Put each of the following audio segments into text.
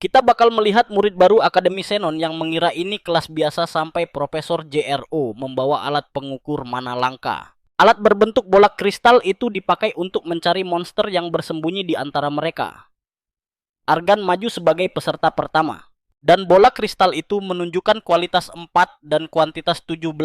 Kita bakal melihat murid baru Akademi Xenon yang mengira ini kelas biasa sampai Profesor JRO membawa alat pengukur mana langka. Alat berbentuk bola kristal itu dipakai untuk mencari monster yang bersembunyi di antara mereka. Argan maju sebagai peserta pertama. Dan bola kristal itu menunjukkan kualitas 4 dan kuantitas 17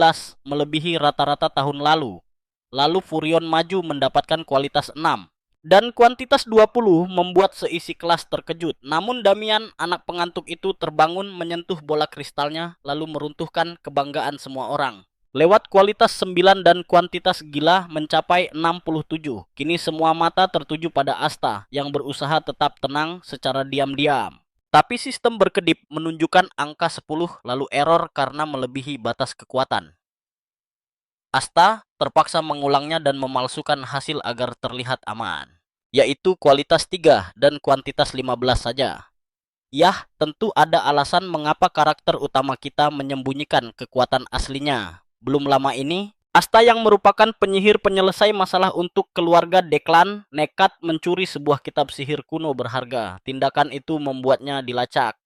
melebihi rata-rata tahun lalu. Lalu Furion maju mendapatkan kualitas 6. Dan kuantitas 20 membuat seisi kelas terkejut. Namun Damian, anak pengantuk itu terbangun menyentuh bola kristalnya lalu meruntuhkan kebanggaan semua orang. Lewat kualitas 9 dan kuantitas gila mencapai 67. Kini semua mata tertuju pada Asta yang berusaha tetap tenang secara diam-diam. Tapi sistem berkedip menunjukkan angka 10 lalu error karena melebihi batas kekuatan. Asta terpaksa mengulangnya dan memalsukan hasil agar terlihat aman, yaitu kualitas 3 dan kuantitas 15 saja. Yah, tentu ada alasan mengapa karakter utama kita menyembunyikan kekuatan aslinya. Belum lama ini, Asta yang merupakan penyihir penyelesai masalah untuk keluarga Deklan nekat mencuri sebuah kitab sihir kuno berharga. Tindakan itu membuatnya dilacak.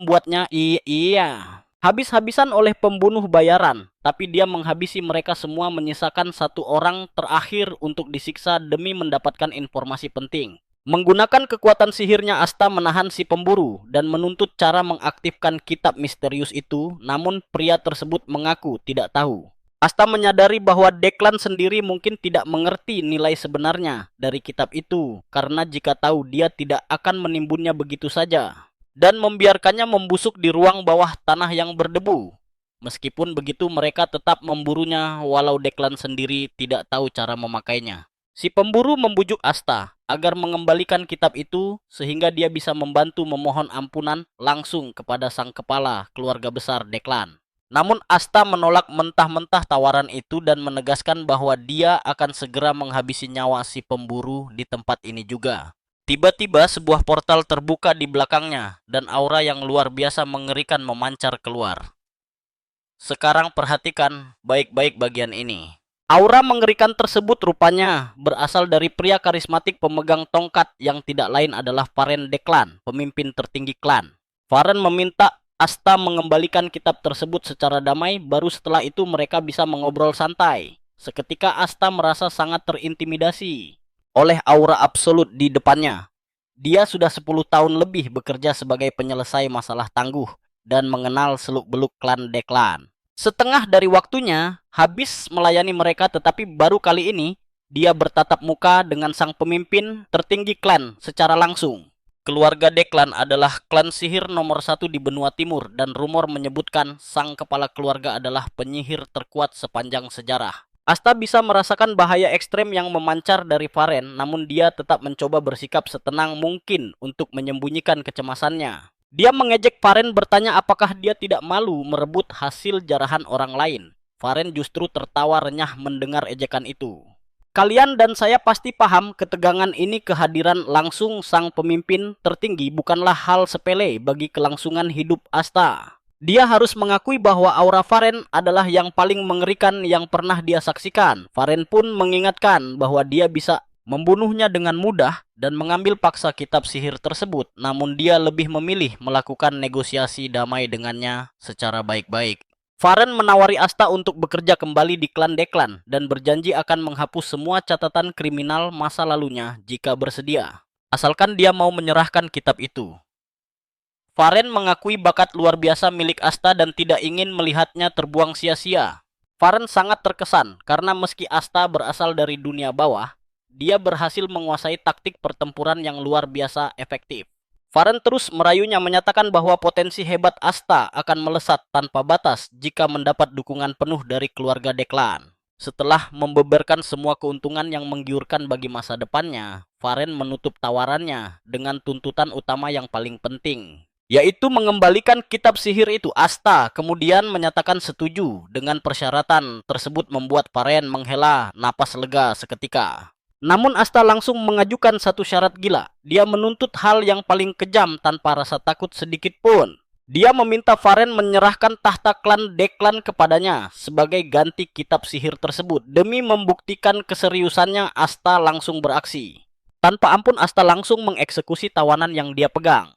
Iya. Habis-habisan oleh pembunuh bayaran, tapi dia menghabisi mereka semua menyisakan satu orang terakhir untuk disiksa demi mendapatkan informasi penting. Menggunakan kekuatan sihirnya, Asta menahan si pemburu dan menuntut cara mengaktifkan kitab misterius itu, namun pria tersebut mengaku tidak tahu. Asta menyadari bahwa Deklan sendiri mungkin tidak mengerti nilai sebenarnya dari kitab itu, karena jika tahu dia tidak akan menimbunnya begitu saja dan membiarkannya membusuk di ruang bawah tanah yang berdebu. Meskipun begitu mereka tetap memburunya walau Deklan sendiri tidak tahu cara memakainya. Si pemburu membujuk Asta agar mengembalikan kitab itu sehingga dia bisa membantu memohon ampunan langsung kepada sang kepala keluarga besar Deklan. Namun Asta menolak mentah-mentah tawaran itu dan menegaskan bahwa dia akan segera menghabisi nyawa si pemburu di tempat ini juga. Tiba-tiba sebuah portal terbuka di belakangnya dan aura yang luar biasa mengerikan memancar keluar. Sekarang perhatikan baik-baik bagian ini. Aura mengerikan tersebut rupanya berasal dari pria karismatik pemegang tongkat yang tidak lain adalah Faren Deklan, pemimpin tertinggi klan. Faren meminta Asta mengembalikan kitab tersebut secara damai, baru setelah itu mereka bisa mengobrol santai. Seketika Asta merasa sangat terintimidasi oleh aura absolut di depannya. Dia sudah 10 tahun lebih bekerja sebagai penyelesai masalah tangguh dan mengenal seluk-beluk klan Deklan. Setengah dari waktunya habis melayani mereka, tetapi baru kali ini dia bertatap muka dengan sang pemimpin tertinggi klan secara langsung. Keluarga Deklan adalah klan sihir nomor 1 di benua timur dan rumor menyebutkan sang kepala keluarga adalah penyihir terkuat sepanjang sejarah. Asta bisa merasakan bahaya ekstrem yang memancar dari Faren, namun dia tetap mencoba bersikap setenang mungkin untuk menyembunyikan kecemasannya. Dia mengejek Faren bertanya apakah dia tidak malu merebut hasil jarahan orang lain. Faren justru tertawa renyah mendengar ejekan itu. Kalian dan saya pasti paham ketegangan ini, kehadiran langsung sang pemimpin tertinggi bukanlah hal sepele bagi kelangsungan hidup Asta. Dia harus mengakui bahwa aura Faren adalah yang paling mengerikan yang pernah dia saksikan. Faren pun mengingatkan bahwa dia bisa membunuhnya dengan mudah dan mengambil paksa kitab sihir tersebut. Namun dia lebih memilih melakukan negosiasi damai dengannya secara baik-baik. Faren menawari Asta untuk bekerja kembali di klan Deklan dan berjanji akan menghapus semua catatan kriminal masa lalunya jika bersedia, asalkan dia mau menyerahkan kitab itu. Faren mengakui bakat luar biasa milik Asta dan tidak ingin melihatnya terbuang sia-sia. Faren sangat terkesan karena meski Asta berasal dari dunia bawah, dia berhasil menguasai taktik pertempuran yang luar biasa efektif. Faren terus merayunya menyatakan bahwa potensi hebat Asta akan melesat tanpa batas jika mendapat dukungan penuh dari keluarga Deklan. Setelah membeberkan semua keuntungan yang menggiurkan bagi masa depannya, Faren menutup tawarannya dengan tuntutan utama yang paling penting, yaitu mengembalikan kitab sihir itu. Asta kemudian menyatakan setuju dengan persyaratan tersebut, membuat Faren menghela napas lega seketika. Namun Asta langsung mengajukan satu syarat gila. Dia menuntut hal yang paling kejam tanpa rasa takut sedikit pun. Dia meminta Faren menyerahkan tahta klan Deklan kepadanya sebagai ganti kitab sihir tersebut. Demi membuktikan keseriusannya, Asta langsung beraksi. Tanpa ampun Asta langsung mengeksekusi tawanan yang dia pegang.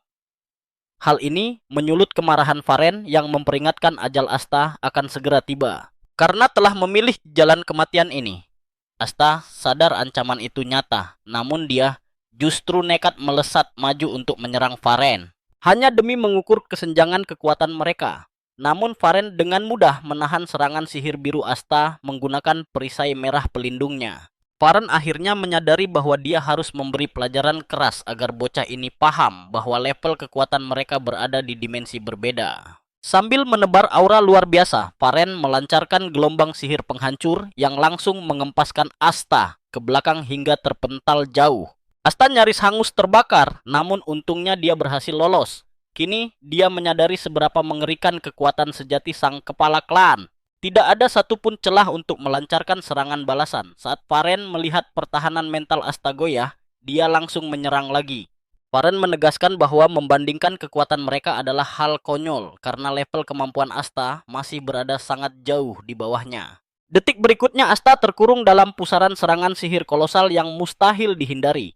Hal ini menyulut kemarahan Varen yang memperingatkan ajal Asta akan segera tiba. Karena telah memilih jalan kematian ini, Asta sadar ancaman itu nyata, namun dia justru nekat melesat maju untuk menyerang Varen. Hanya demi mengukur kesenjangan kekuatan mereka. Namun Varen dengan mudah menahan serangan sihir biru Asta menggunakan perisai merah pelindungnya. Varen akhirnya menyadari bahwa dia harus memberi pelajaran keras agar bocah ini paham bahwa level kekuatan mereka berada di dimensi berbeda. Sambil menebar aura luar biasa, Varen melancarkan gelombang sihir penghancur yang langsung mengempaskan Asta ke belakang hingga terpental jauh. Asta nyaris hangus terbakar, namun untungnya dia berhasil lolos. Kini dia menyadari seberapa mengerikan kekuatan sejati sang kepala klan. Tidak ada satupun celah untuk melancarkan serangan balasan. Saat Varen melihat pertahanan mental Asta goyah, dia langsung menyerang lagi. Varen menegaskan bahwa membandingkan kekuatan mereka adalah hal konyol karena level kemampuan Asta masih berada sangat jauh di bawahnya. Detik berikutnya Asta terkurung dalam pusaran serangan sihir kolosal yang mustahil dihindari.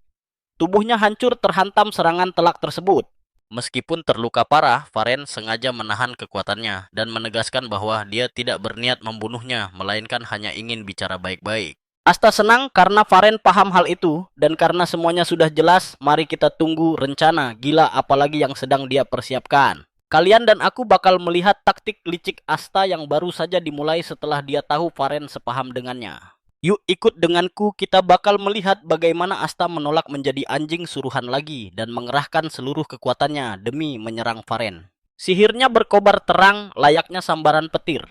Tubuhnya hancur terhantam serangan telak tersebut. Meskipun terluka parah, Varen sengaja menahan kekuatannya dan menegaskan bahwa dia tidak berniat membunuhnya, melainkan hanya ingin bicara baik-baik. Asta senang karena Varen paham hal itu, dan karena semuanya sudah jelas, mari kita tunggu rencana gila apalagi yang sedang dia persiapkan. Kalian dan aku bakal melihat taktik licik Asta yang baru saja dimulai setelah dia tahu Varen sepaham dengannya. Yuk ikut denganku, kita bakal melihat bagaimana Asta menolak menjadi anjing suruhan lagi dan mengerahkan seluruh kekuatannya demi menyerang Varen. Sihirnya berkobar terang layaknya sambaran petir.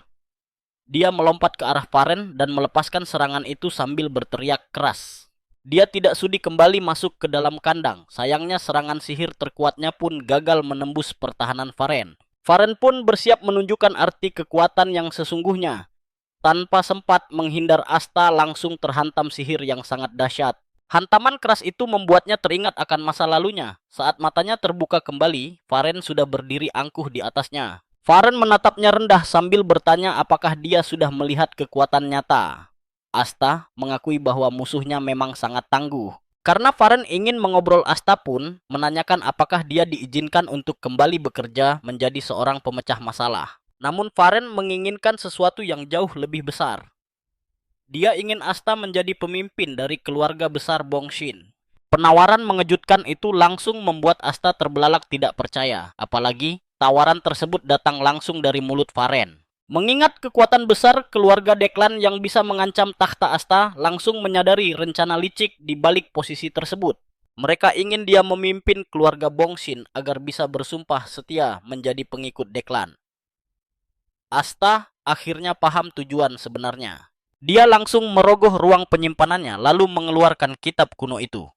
Dia melompat ke arah Varen dan melepaskan serangan itu sambil berteriak keras. Dia tidak sudi kembali masuk ke dalam kandang. Sayangnya serangan sihir terkuatnya pun gagal menembus pertahanan Varen. Varen pun bersiap menunjukkan arti kekuatan yang sesungguhnya. Tanpa sempat menghindar, Asta langsung terhantam sihir yang sangat dahsyat. Hantaman keras itu membuatnya teringat akan masa lalunya. Saat matanya terbuka kembali, Varen sudah berdiri angkuh di atasnya. Varen menatapnya rendah sambil bertanya apakah dia sudah melihat kekuatan nyata. Asta mengakui bahwa musuhnya memang sangat tangguh. Karena Varen ingin mengobrol, Asta pun menanyakan apakah dia diizinkan untuk kembali bekerja menjadi seorang pemecah masalah. Namun Varen menginginkan sesuatu yang jauh lebih besar. Dia ingin Asta menjadi pemimpin dari keluarga besar Bongshin. Penawaran mengejutkan itu langsung membuat Asta terbelalak tidak percaya. Apalagi tawaran tersebut datang langsung dari mulut Varen. Mengingat kekuatan besar keluarga Deklan yang bisa mengancam takhta Asta, langsung menyadari rencana licik di balik posisi tersebut. Mereka ingin dia memimpin keluarga Bongshin agar bisa bersumpah setia menjadi pengikut Deklan. Asta akhirnya paham tujuan sebenarnya. Dia langsung merogoh ruang penyimpanannya lalu mengeluarkan kitab kuno itu.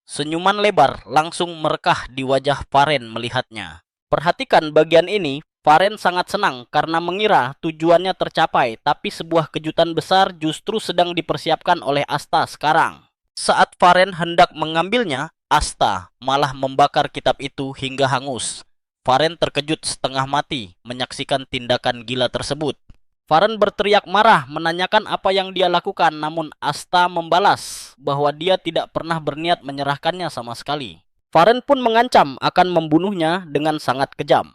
Senyuman lebar langsung merekah di wajah Varen melihatnya. Perhatikan bagian ini, Varen sangat senang karena mengira tujuannya tercapai, tapi sebuah kejutan besar justru sedang dipersiapkan oleh Asta sekarang. Saat Varen hendak mengambilnya, Asta malah membakar kitab itu hingga hangus. Varen terkejut setengah mati menyaksikan tindakan gila tersebut. Varen berteriak marah menanyakan apa yang dia lakukan, namun Asta membalas bahwa dia tidak pernah berniat menyerahkannya sama sekali. Varen pun mengancam akan membunuhnya dengan sangat kejam.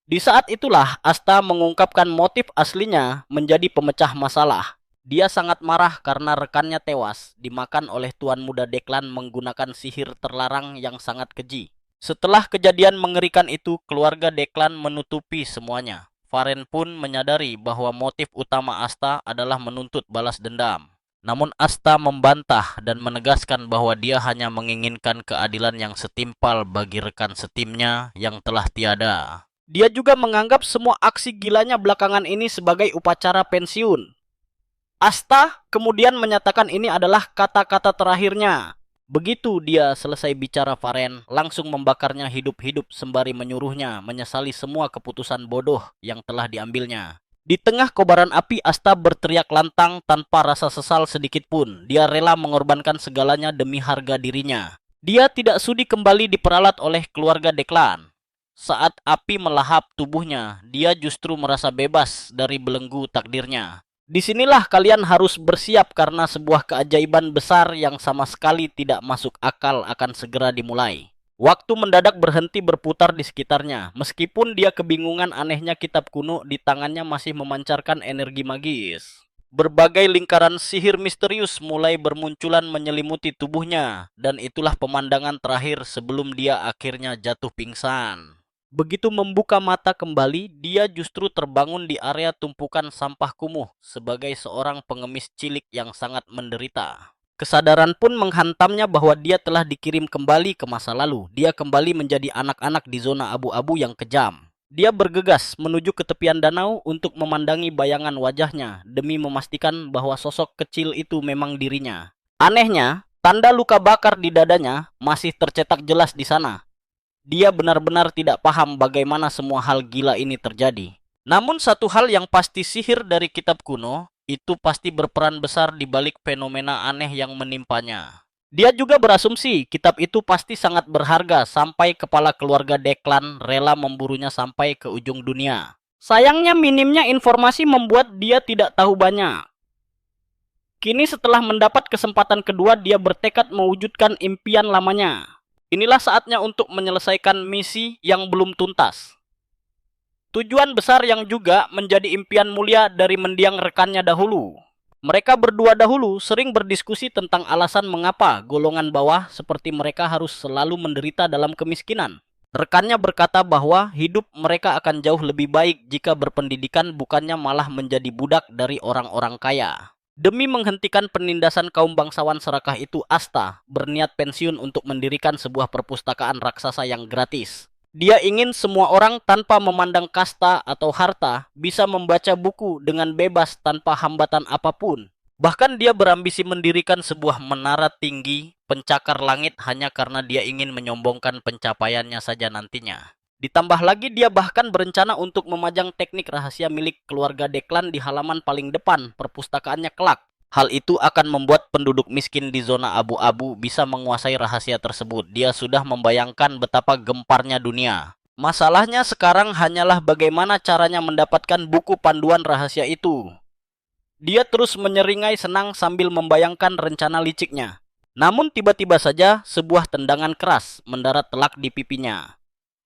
Di saat itulah Asta mengungkapkan motif aslinya menjadi pemecah masalah. Dia sangat marah karena rekannya tewas dimakan oleh Tuan Muda Deklan menggunakan sihir terlarang yang sangat keji. Setelah kejadian mengerikan itu, keluarga Deklan menutupi semuanya. Varen pun menyadari bahwa motif utama Asta adalah menuntut balas dendam. Namun Asta membantah dan menegaskan bahwa dia hanya menginginkan keadilan yang setimpal bagi rekan setimnya yang telah tiada. Dia juga menganggap semua aksi gilanya belakangan ini sebagai upacara pensiun. Asta kemudian menyatakan ini adalah kata-kata terakhirnya. Begitu dia selesai bicara, Varen langsung membakarnya hidup-hidup sembari menyuruhnya menyesali semua keputusan bodoh yang telah diambilnya. Di tengah kobaran api, Asta berteriak lantang tanpa rasa sesal sedikit pun. Dia rela mengorbankan segalanya demi harga dirinya. Dia tidak sudi kembali diperalat oleh keluarga Deklan. Saat api melahap tubuhnya, dia justru merasa bebas dari belenggu takdirnya. Disinilah kalian harus bersiap karena sebuah keajaiban besar yang sama sekali tidak masuk akal akan segera dimulai. Waktu mendadak berhenti berputar di sekitarnya. Meskipun dia kebingungan, anehnya kitab kuno di tangannya masih memancarkan energi magis. Berbagai lingkaran sihir misterius mulai bermunculan menyelimuti tubuhnya, dan itulah pemandangan terakhir sebelum dia akhirnya jatuh pingsan. Begitu membuka mata kembali, dia justru terbangun di area tumpukan sampah kumuh sebagai seorang pengemis cilik yang sangat menderita. Kesadaran pun menghantamnya bahwa dia telah dikirim kembali ke masa lalu. Dia kembali menjadi anak-anak di zona abu-abu yang kejam. Dia bergegas menuju ke tepian danau untuk memandangi bayangan wajahnya demi memastikan bahwa sosok kecil itu memang dirinya. Anehnya, tanda luka bakar di dadanya masih tercetak jelas di sana. Dia benar-benar tidak paham bagaimana semua hal gila ini terjadi. Namun satu hal yang pasti, sihir dari kitab kuno itu pasti berperan besar di balik fenomena aneh yang menimpanya. Dia juga berasumsi kitab itu pasti sangat berharga sampai kepala keluarga Declan rela memburunya sampai ke ujung dunia. Sayangnya minimnya informasi membuat dia tidak tahu banyak. Kini setelah mendapat kesempatan kedua, dia bertekad mewujudkan impian lamanya. Inilah saatnya untuk menyelesaikan misi yang belum tuntas. Tujuan besar yang juga menjadi impian mulia dari mendiang rekannya dahulu. Mereka berdua dahulu sering berdiskusi tentang alasan mengapa golongan bawah seperti mereka harus selalu menderita dalam kemiskinan. Rekannya berkata bahwa hidup mereka akan jauh lebih baik jika berpendidikan, bukannya malah menjadi budak dari orang-orang kaya. Demi menghentikan penindasan kaum bangsawan serakah itu, Asta berniat pensiun untuk mendirikan sebuah perpustakaan raksasa yang gratis. Dia ingin semua orang tanpa memandang kasta atau harta bisa membaca buku dengan bebas tanpa hambatan apapun. Bahkan dia berambisi mendirikan sebuah menara tinggi pencakar langit hanya karena dia ingin menyombongkan pencapaiannya saja nantinya. Ditambah lagi, dia bahkan berencana untuk memajang teknik rahasia milik keluarga Declan di halaman paling depan perpustakaannya kelak. Hal itu akan membuat penduduk miskin di zona abu-abu bisa menguasai rahasia tersebut. Dia sudah membayangkan betapa gemparnya dunia. Masalahnya sekarang hanyalah bagaimana caranya mendapatkan buku panduan rahasia itu. Dia terus menyeringai senang sambil membayangkan rencana liciknya. Namun tiba-tiba saja sebuah tendangan keras mendarat telak di pipinya.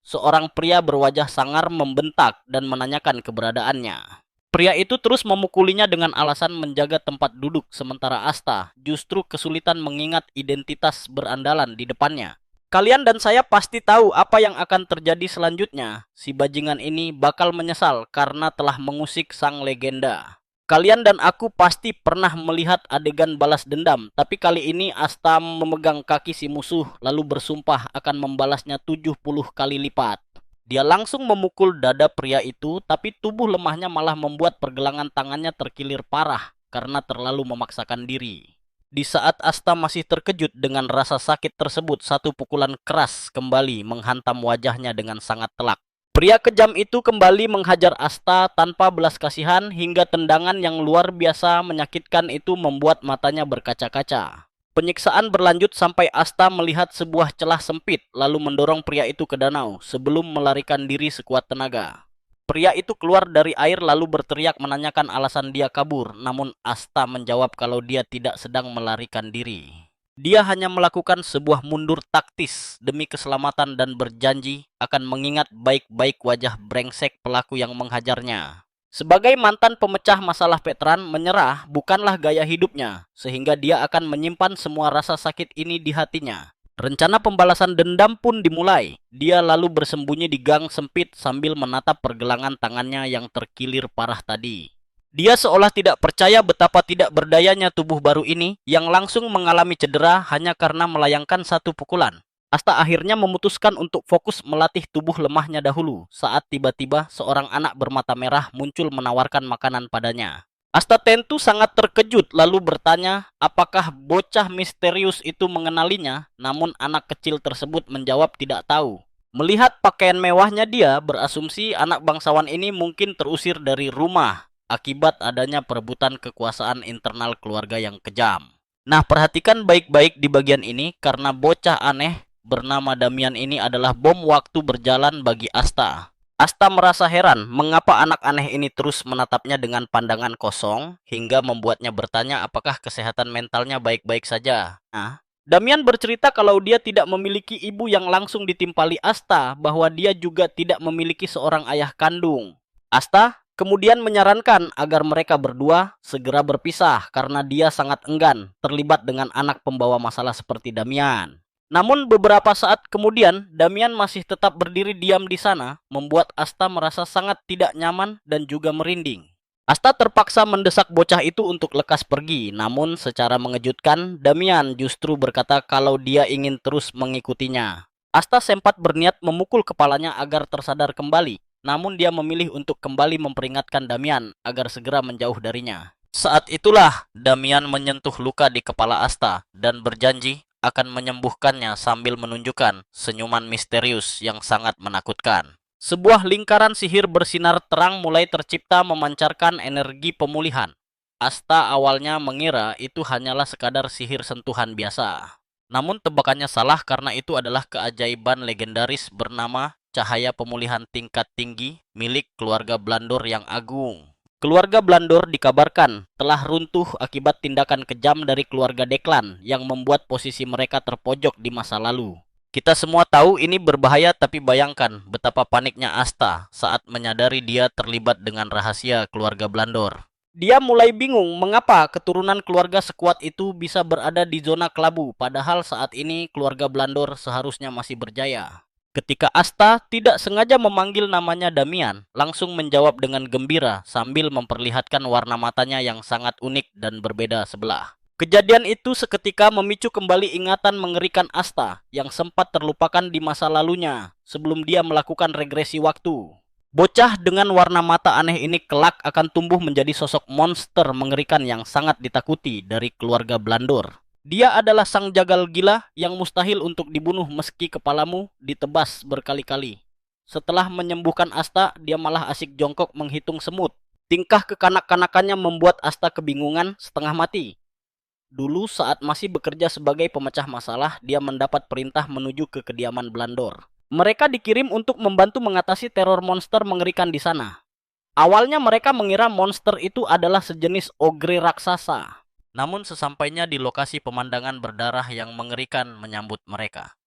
Seorang pria berwajah sangar membentak dan menanyakan keberadaannya. Pria itu terus memukulinya dengan alasan menjaga tempat duduk, sementara Asta justru kesulitan mengingat identitas berandalan di depannya. Kalian dan saya pasti tahu apa yang akan terjadi selanjutnya. Si bajingan ini bakal menyesal karena telah mengusik sang legenda. Kalian dan aku pasti pernah melihat adegan balas dendam, tapi kali ini Asta memegang kaki si musuh lalu bersumpah akan membalasnya 70 kali lipat. Dia langsung memukul dada pria itu, tapi tubuh lemahnya malah membuat pergelangan tangannya terkilir parah karena terlalu memaksakan diri. Di saat Asta masih terkejut dengan rasa sakit tersebut, satu pukulan keras kembali menghantam wajahnya dengan sangat telak. Pria kejam itu kembali menghajar Asta tanpa belas kasihan hingga tendangan yang luar biasa menyakitkan itu membuat matanya berkaca-kaca. Penyiksaan berlanjut sampai Asta melihat sebuah celah sempit lalu mendorong pria itu ke danau sebelum melarikan diri sekuat tenaga. Pria itu keluar dari air lalu berteriak menanyakan alasan dia kabur, namun Asta menjawab kalau dia tidak sedang melarikan diri. Dia hanya melakukan sebuah mundur taktis demi keselamatan dan berjanji akan mengingat baik-baik wajah brengsek pelaku yang menghajarnya. Sebagai mantan pemecah masalah veteran, menyerah bukanlah gaya hidupnya, sehingga dia akan menyimpan semua rasa sakit ini di hatinya. Rencana pembalasan dendam pun dimulai. Dia lalu bersembunyi di gang sempit sambil menatap pergelangan tangannya yang terkilir parah tadi. Dia seolah tidak percaya betapa tidak berdayanya tubuh baru ini yang langsung mengalami cedera hanya karena melayangkan satu pukulan. Asta akhirnya memutuskan untuk fokus melatih tubuh lemahnya dahulu saat tiba-tiba seorang anak bermata merah muncul menawarkan makanan padanya. Asta tentu sangat terkejut lalu bertanya apakah bocah misterius itu mengenalinya, namun anak kecil tersebut menjawab tidak tahu. Melihat pakaian mewahnya, dia berasumsi anak bangsawan ini mungkin terusir dari rumah akibat adanya perebutan kekuasaan internal keluarga yang kejam. Nah, perhatikan baik-baik di bagian ini karena bocah aneh bernama Damian ini adalah bom waktu berjalan bagi Asta. Asta merasa heran mengapa anak aneh ini terus menatapnya dengan pandangan kosong hingga membuatnya bertanya apakah kesehatan mentalnya baik-baik saja. Nah, Damian bercerita kalau dia tidak memiliki ibu yang langsung ditimpali Asta, bahwa dia juga tidak memiliki seorang ayah kandung. Asta kemudian menyarankan agar mereka berdua segera berpisah karena dia sangat enggan terlibat dengan anak pembawa masalah seperti Damian. Namun beberapa saat kemudian, Damian masih tetap berdiri diam di sana, membuat Asta merasa sangat tidak nyaman dan juga merinding. Asta terpaksa mendesak bocah itu untuk lekas pergi, namun secara mengejutkan, Damian justru berkata kalau dia ingin terus mengikutinya. Asta sempat berniat memukul kepalanya agar tersadar kembali, namun dia memilih untuk kembali memperingatkan Damian agar segera menjauh darinya. Saat itulah Damian menyentuh luka di kepala Asta dan berjanji akan menyembuhkannya sambil menunjukkan senyuman misterius yang sangat menakutkan. Sebuah lingkaran sihir bersinar terang mulai tercipta memancarkan energi pemulihan. Asta awalnya mengira itu hanyalah sekadar sihir sentuhan biasa. Namun tebakannya salah karena itu adalah keajaiban legendaris bernama cahaya pemulihan tingkat tinggi milik keluarga Blandor yang agung. Keluarga Blandor dikabarkan telah runtuh akibat tindakan kejam dari keluarga Deklan yang membuat posisi mereka terpojok di masa lalu. Kita semua tahu ini berbahaya, tapi bayangkan betapa paniknya Asta saat menyadari dia terlibat dengan rahasia keluarga Blandor. Dia mulai bingung mengapa keturunan keluarga sekuat itu bisa berada di zona kelabu, padahal saat ini keluarga Blandor seharusnya masih berjaya. Ketika Asta tidak sengaja memanggil namanya Damian, langsung menjawab dengan gembira sambil memperlihatkan warna matanya yang sangat unik dan berbeda sebelah. Kejadian itu seketika memicu kembali ingatan mengerikan Asta yang sempat terlupakan di masa lalunya sebelum dia melakukan regresi waktu. Bocah dengan warna mata aneh ini kelak akan tumbuh menjadi sosok monster mengerikan yang sangat ditakuti dari keluarga Blandor. Dia adalah sang jagal gila yang mustahil untuk dibunuh meski kepalamu ditebas berkali-kali. Setelah menyembuhkan Asta, dia malah asik jongkok menghitung semut. Tingkah kekanak-kanakannya membuat Asta kebingungan setengah mati. Dulu saat masih bekerja sebagai pemecah masalah, dia mendapat perintah menuju ke kediaman Blandor. Mereka dikirim untuk membantu mengatasi teror monster mengerikan di sana. Awalnya mereka mengira monster itu adalah sejenis ogre raksasa. Namun sesampainya di lokasi, pemandangan berdarah yang mengerikan menyambut mereka.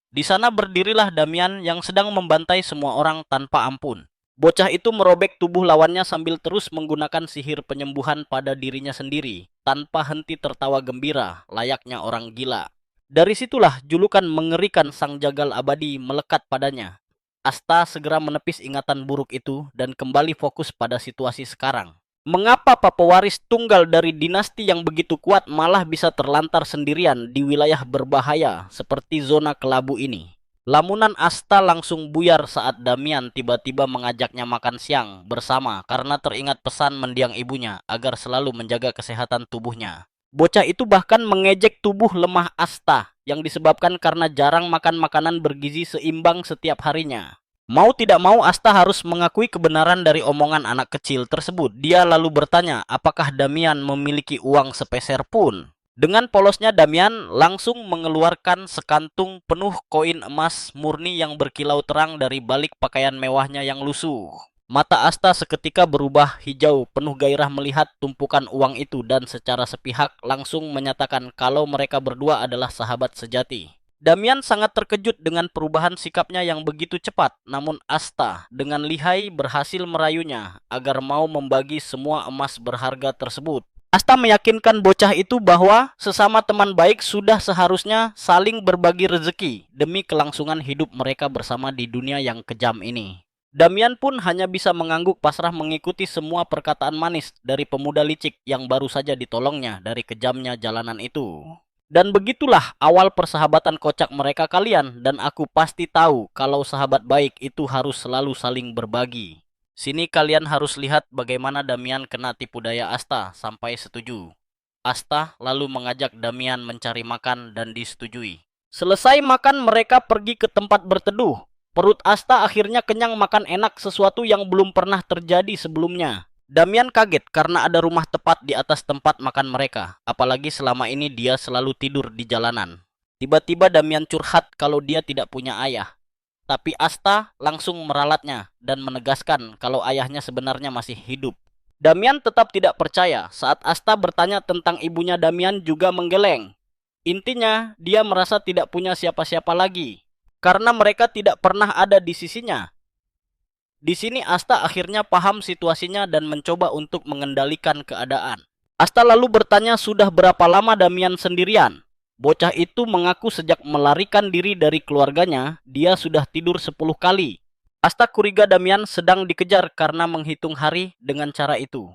Di sana berdirilah Damian yang sedang membantai semua orang tanpa ampun. Bocah itu merobek tubuh lawannya sambil terus menggunakan sihir penyembuhan pada dirinya sendiri, tanpa henti tertawa gembira, layaknya orang gila. Dari situlah julukan mengerikan sang jagal abadi melekat padanya. Asta segera menepis ingatan buruk itu dan kembali fokus pada situasi sekarang. Mengapa pewaris tunggal dari dinasti yang begitu kuat malah bisa terlantar sendirian di wilayah berbahaya seperti zona kelabu ini? Lamunan Asta langsung buyar saat Damian tiba-tiba mengajaknya makan siang bersama karena teringat pesan mendiang ibunya agar selalu menjaga kesehatan tubuhnya. Bocah itu bahkan mengejek tubuh lemah Asta yang disebabkan karena jarang makan makanan bergizi seimbang setiap harinya. Mau tidak mau Asta harus mengakui kebenaran dari omongan anak kecil tersebut. Dia lalu bertanya apakah Damian memiliki uang sepeser pun. Dengan polosnya Damian langsung mengeluarkan sekantung penuh koin emas murni yang berkilau terang dari balik pakaian mewahnya yang lusuh. Mata Asta seketika berubah hijau, penuh gairah melihat tumpukan uang itu dan secara sepihak langsung menyatakan kalau mereka berdua adalah sahabat sejati. Damian sangat terkejut dengan perubahan sikapnya yang begitu cepat, namun Asta dengan lihai berhasil merayunya agar mau membagi semua emas berharga tersebut. Asta meyakinkan bocah itu bahwa sesama teman baik sudah seharusnya saling berbagi rezeki demi kelangsungan hidup mereka bersama di dunia yang kejam ini. Damian pun hanya bisa mengangguk pasrah mengikuti semua perkataan manis dari pemuda licik yang baru saja ditolongnya dari kejamnya jalanan itu. Dan begitulah awal persahabatan kocak mereka kalian, dan aku pasti tahu kalau sahabat baik itu harus selalu saling berbagi. Sini kalian harus lihat bagaimana Damian kena tipu daya Asta sampai setuju. Asta lalu mengajak Damian mencari makan dan disetujui. Selesai makan mereka pergi ke tempat berteduh. Perut Asta akhirnya kenyang makan enak, sesuatu yang belum pernah terjadi sebelumnya. Damian kaget karena ada rumah tepat di atas tempat makan mereka. Apalagi selama ini dia selalu tidur di jalanan. Tiba-tiba Damian curhat kalau dia tidak punya ayah. Tapi Asta langsung meralatnya dan menegaskan kalau ayahnya sebenarnya masih hidup. Damian tetap tidak percaya saat Asta bertanya tentang ibunya. Damian juga menggeleng. Intinya, dia merasa tidak punya siapa-siapa lagi, karena mereka tidak pernah ada di sisinya. Di sini Asta akhirnya paham situasinya dan mencoba untuk mengendalikan keadaan. Asta lalu bertanya sudah berapa lama Damian sendirian. Bocah itu mengaku sejak melarikan diri dari keluarganya, dia sudah tidur 10 kali. Asta curiga Damian sedang dikejar karena menghitung hari dengan cara itu.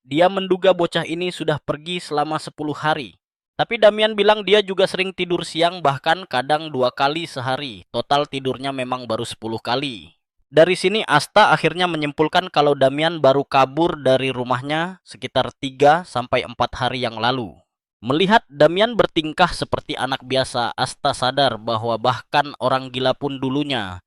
Dia menduga bocah ini sudah pergi selama 10 hari. Tapi Damian bilang dia juga sering tidur siang, bahkan kadang 2 kali sehari. Total tidurnya memang baru 10 kali. Dari sini Asta akhirnya menyimpulkan kalau Damian baru kabur dari rumahnya sekitar 3-4 hari yang lalu. Melihat Damian bertingkah seperti anak biasa, Asta sadar bahwa bahkan orang gila pun dulunya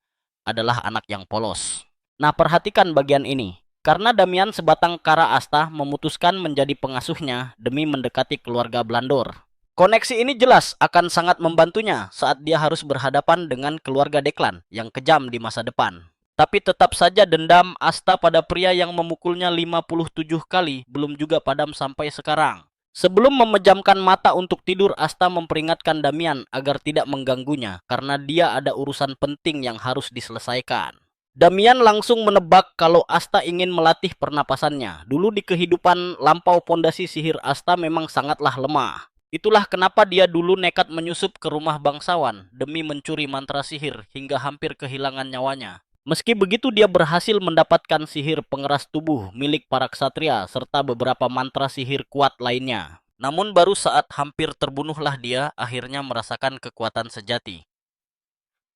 adalah anak yang polos. Nah, perhatikan bagian ini. Karena Damian sebatang kara, Asta memutuskan menjadi pengasuhnya demi mendekati keluarga Blandor. Koneksi ini jelas akan sangat membantunya saat dia harus berhadapan dengan keluarga Declan yang kejam di masa depan. Tapi tetap saja dendam Asta pada pria yang memukulnya 57 kali belum juga padam sampai sekarang. Sebelum memejamkan mata untuk tidur, Asta memperingatkan Damian agar tidak mengganggunya karena dia ada urusan penting yang harus diselesaikan. Damian langsung menebak kalau Asta ingin melatih pernapasannya. Dulu di kehidupan lampau pondasi sihir Asta memang sangatlah lemah. Itulah kenapa dia dulu nekat menyusup ke rumah bangsawan demi mencuri mantra sihir hingga hampir kehilangan nyawanya. Meski begitu dia berhasil mendapatkan sihir pengeras tubuh milik para ksatria serta beberapa mantra sihir kuat lainnya. Namun baru saat hampir terbunuhlah dia akhirnya merasakan kekuatan sejati.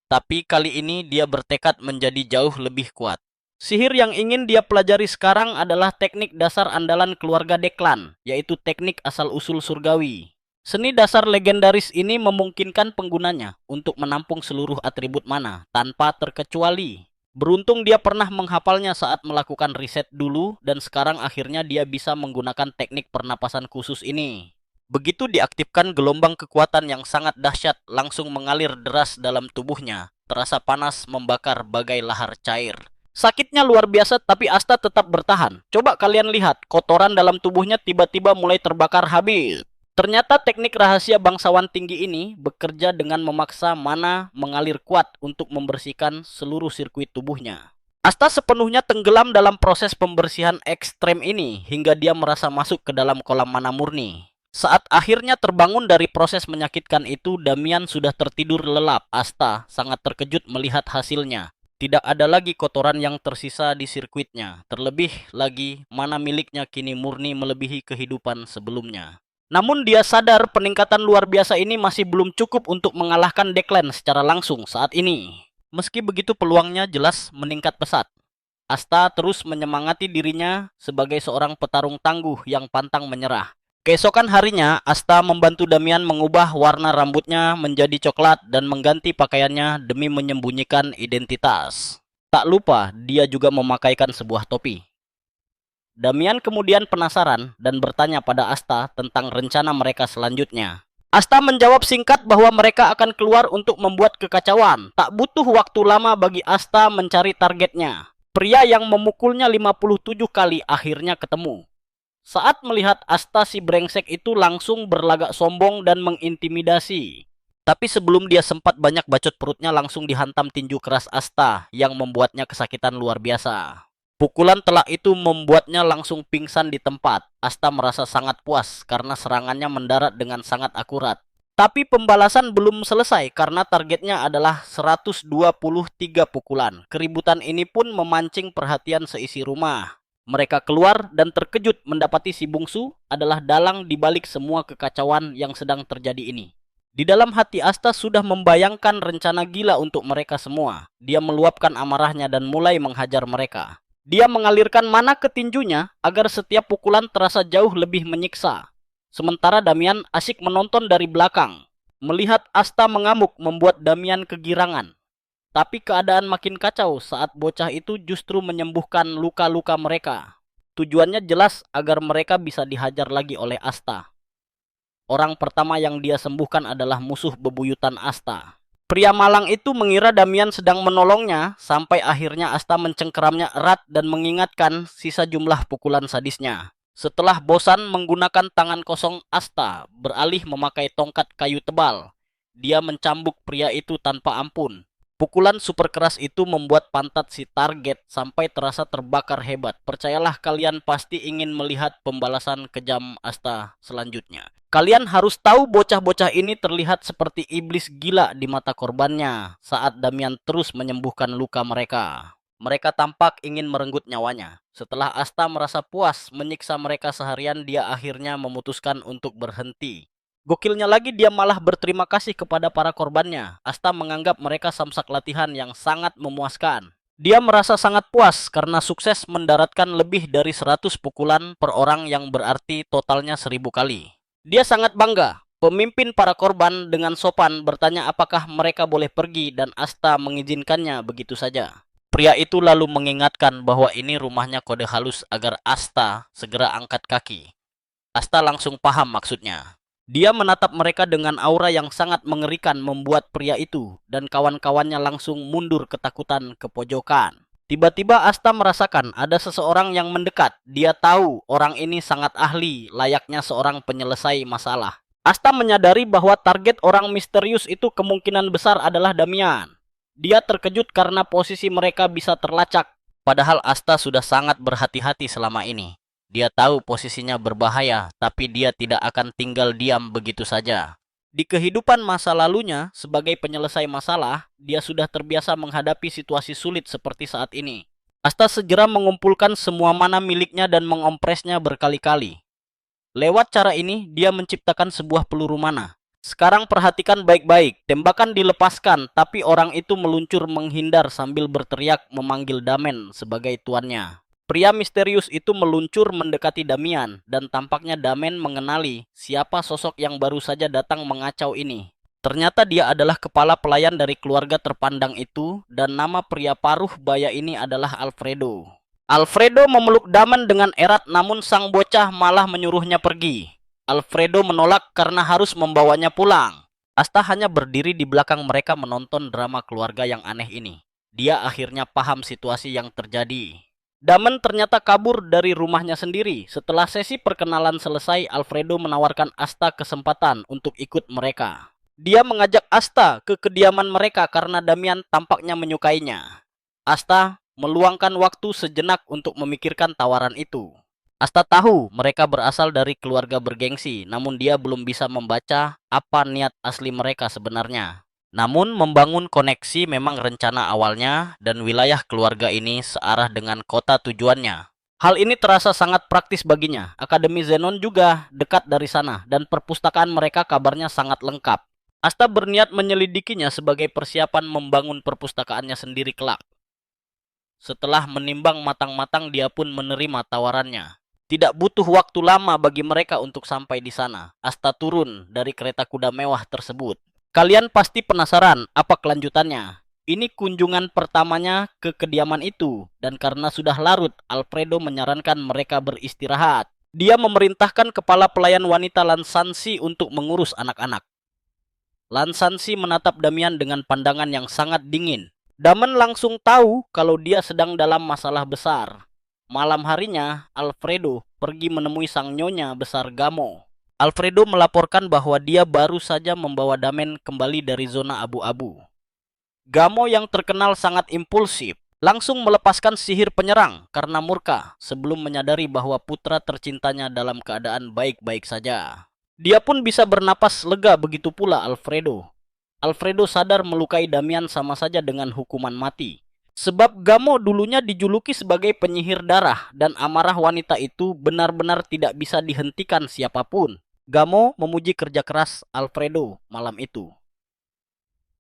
Tapi kali ini dia bertekad menjadi jauh lebih kuat. Sihir yang ingin dia pelajari sekarang adalah teknik dasar andalan keluarga Declan, yaitu teknik asal-usul surgawi. Seni dasar legendaris ini memungkinkan penggunanya untuk menampung seluruh atribut mana tanpa terkecuali. Beruntung dia pernah menghafalnya saat melakukan riset dulu dan sekarang akhirnya dia bisa menggunakan teknik pernapasan khusus ini. Begitu diaktifkan, gelombang kekuatan yang sangat dahsyat langsung mengalir deras dalam tubuhnya. Terasa panas membakar bagai lahar cair. Sakitnya luar biasa tapi Asta tetap bertahan. Coba kalian lihat, kotoran dalam tubuhnya tiba-tiba mulai terbakar habis. Ternyata teknik rahasia bangsawan tinggi ini bekerja dengan memaksa mana mengalir kuat untuk membersihkan seluruh sirkuit tubuhnya. Asta sepenuhnya tenggelam dalam proses pembersihan ekstrem ini hingga dia merasa masuk ke dalam kolam mana murni. Saat akhirnya terbangun dari proses menyakitkan itu, Damian sudah tertidur lelap. Asta sangat terkejut melihat hasilnya. Tidak ada lagi kotoran yang tersisa di sirkuitnya. Terlebih lagi, mana miliknya kini murni melebihi kehidupan sebelumnya. Namun dia sadar peningkatan luar biasa ini masih belum cukup untuk mengalahkan Declan secara langsung saat ini. Meski begitu peluangnya jelas meningkat pesat. Asta terus menyemangati dirinya sebagai seorang petarung tangguh yang pantang menyerah. Keesokan harinya, Asta membantu Damian mengubah warna rambutnya menjadi coklat dan mengganti pakaiannya demi menyembunyikan identitas. Tak lupa, dia juga memakaikan sebuah topi. Damian kemudian penasaran dan bertanya pada Asta tentang rencana mereka selanjutnya. Asta menjawab singkat bahwa mereka akan keluar untuk membuat kekacauan. Tak butuh waktu lama bagi Asta mencari targetnya. Pria yang memukulnya 57 kali akhirnya ketemu. Saat melihat Asta, si brengsek itu langsung berlagak sombong dan mengintimidasi. Tapi sebelum dia sempat banyak bacot perutnya langsung dihantam tinju keras Asta yang membuatnya kesakitan luar biasa. Pukulan telak itu membuatnya langsung pingsan di tempat. Asta merasa sangat puas karena serangannya mendarat dengan sangat akurat. Tapi pembalasan belum selesai karena targetnya adalah 123 pukulan. Keributan ini pun memancing perhatian seisi rumah. Mereka keluar dan terkejut mendapati si bungsu adalah dalang di balik semua kekacauan yang sedang terjadi ini. Di dalam hati Asta sudah membayangkan rencana gila untuk mereka semua. Dia meluapkan amarahnya dan mulai menghajar mereka. Dia mengalirkan mana ke tinjunya agar setiap pukulan terasa jauh lebih menyiksa. Sementara Damian asyik menonton dari belakang. Melihat Asta mengamuk membuat Damian kegirangan. Tapi keadaan makin kacau saat bocah itu justru menyembuhkan luka-luka mereka. Tujuannya jelas agar mereka bisa dihajar lagi oleh Asta. Orang pertama yang dia sembuhkan adalah musuh bebuyutan Asta. Pria malang itu mengira Damian sedang menolongnya sampai akhirnya Asta mencengkeramnya erat dan mengingatkan sisa jumlah pukulan sadisnya. Setelah bosan menggunakan tangan kosong, Asta beralih memakai tongkat kayu tebal. Dia mencambuk pria itu tanpa ampun. Pukulan super keras itu membuat pantat si target sampai terasa terbakar hebat. Percayalah, kalian pasti ingin melihat pembalasan kejam Asta selanjutnya. Kalian harus tahu bocah-bocah ini terlihat seperti iblis gila di mata korbannya saat Damian terus menyembuhkan luka mereka. Mereka tampak ingin merenggut nyawanya. Setelah Asta merasa puas menyiksa mereka seharian, dia akhirnya memutuskan untuk berhenti. Gokilnya lagi, dia malah berterima kasih kepada para korbannya. Asta menganggap mereka samsak latihan yang sangat memuaskan. Dia merasa sangat puas karena sukses mendaratkan lebih dari 100 pukulan per orang yang berarti totalnya 1000 kali. Dia sangat bangga. Pemimpin para korban dengan sopan bertanya apakah mereka boleh pergi dan Asta mengizinkannya begitu saja. Pria itu lalu mengingatkan bahwa ini rumahnya kode halus agar Asta segera angkat kaki. Asta langsung paham maksudnya. Dia menatap mereka dengan aura yang sangat mengerikan membuat pria itu dan kawan-kawannya langsung mundur ketakutan ke pojokan. Tiba-tiba Asta merasakan ada seseorang yang mendekat. Dia tahu orang ini sangat ahli, layaknya seorang penyelesai masalah. Asta menyadari bahwa target orang misterius itu kemungkinan besar adalah Damian. Dia terkejut karena posisi mereka bisa terlacak. Padahal Asta sudah sangat berhati-hati selama ini. Dia tahu posisinya berbahaya, tapi dia tidak akan tinggal diam begitu saja. Di kehidupan masa lalunya, sebagai penyelesai masalah, dia sudah terbiasa menghadapi situasi sulit seperti saat ini. Asta segera mengumpulkan semua mana miliknya dan mengompresnya berkali-kali. Lewat cara ini, dia menciptakan sebuah peluru mana. Sekarang perhatikan baik-baik, tembakan dilepaskan, tapi orang itu meluncur menghindar sambil berteriak memanggil Damen sebagai tuannya. Pria misterius itu meluncur mendekati Damian, dan tampaknya Damen mengenali siapa sosok yang baru saja datang mengacau ini. Ternyata dia adalah kepala pelayan dari keluarga terpandang itu, dan nama pria paruh baya ini adalah Alfredo. Alfredo memeluk Damen dengan erat, namun sang bocah malah menyuruhnya pergi. Alfredo menolak karena harus membawanya pulang. Asta hanya berdiri di belakang mereka menonton drama keluarga yang aneh ini. Dia akhirnya paham situasi yang terjadi. Damen ternyata kabur dari rumahnya sendiri. Setelah sesi perkenalan selesai, Alfredo menawarkan Asta kesempatan untuk ikut mereka. Dia mengajak Asta ke kediaman mereka karena Damian tampaknya menyukainya. Asta meluangkan waktu sejenak untuk memikirkan tawaran itu. Asta tahu mereka berasal dari keluarga bergengsi, namun dia belum bisa membaca apa niat asli mereka sebenarnya. Namun membangun koneksi memang rencana awalnya dan wilayah keluarga ini searah dengan kota tujuannya. Hal ini terasa sangat praktis baginya. Akademi Zenon juga dekat dari sana dan perpustakaan mereka kabarnya sangat lengkap. Asta berniat menyelidikinya sebagai persiapan membangun perpustakaannya sendiri kelak. Setelah menimbang matang-matang, dia pun menerima tawarannya. Tidak butuh waktu lama bagi mereka untuk sampai di sana. Asta turun dari kereta kuda mewah tersebut. Kalian pasti penasaran apa kelanjutannya. Ini kunjungan pertamanya ke kediaman itu, dan karena sudah larut, Alfredo menyarankan mereka beristirahat. Dia memerintahkan kepala pelayan wanita Lansansi untuk mengurus anak-anak. Lansansi menatap Damian dengan pandangan yang sangat dingin. Damen langsung tahu kalau dia sedang dalam masalah besar. Malam harinya, Alfredo pergi menemui sang nyonya besar Gamo. Alfredo melaporkan bahwa dia baru saja membawa Damen kembali dari zona abu-abu. Gamo yang terkenal sangat impulsif, langsung melepaskan sihir penyerang karena murka sebelum menyadari bahwa putra tercintanya dalam keadaan baik-baik saja. Dia pun bisa bernapas lega, begitu pula Alfredo. Alfredo sadar melukai Damian sama saja dengan hukuman mati. Sebab Gamo dulunya dijuluki sebagai penyihir darah dan amarah wanita itu benar-benar tidak bisa dihentikan siapapun. Gamo memuji kerja keras Alfredo malam itu.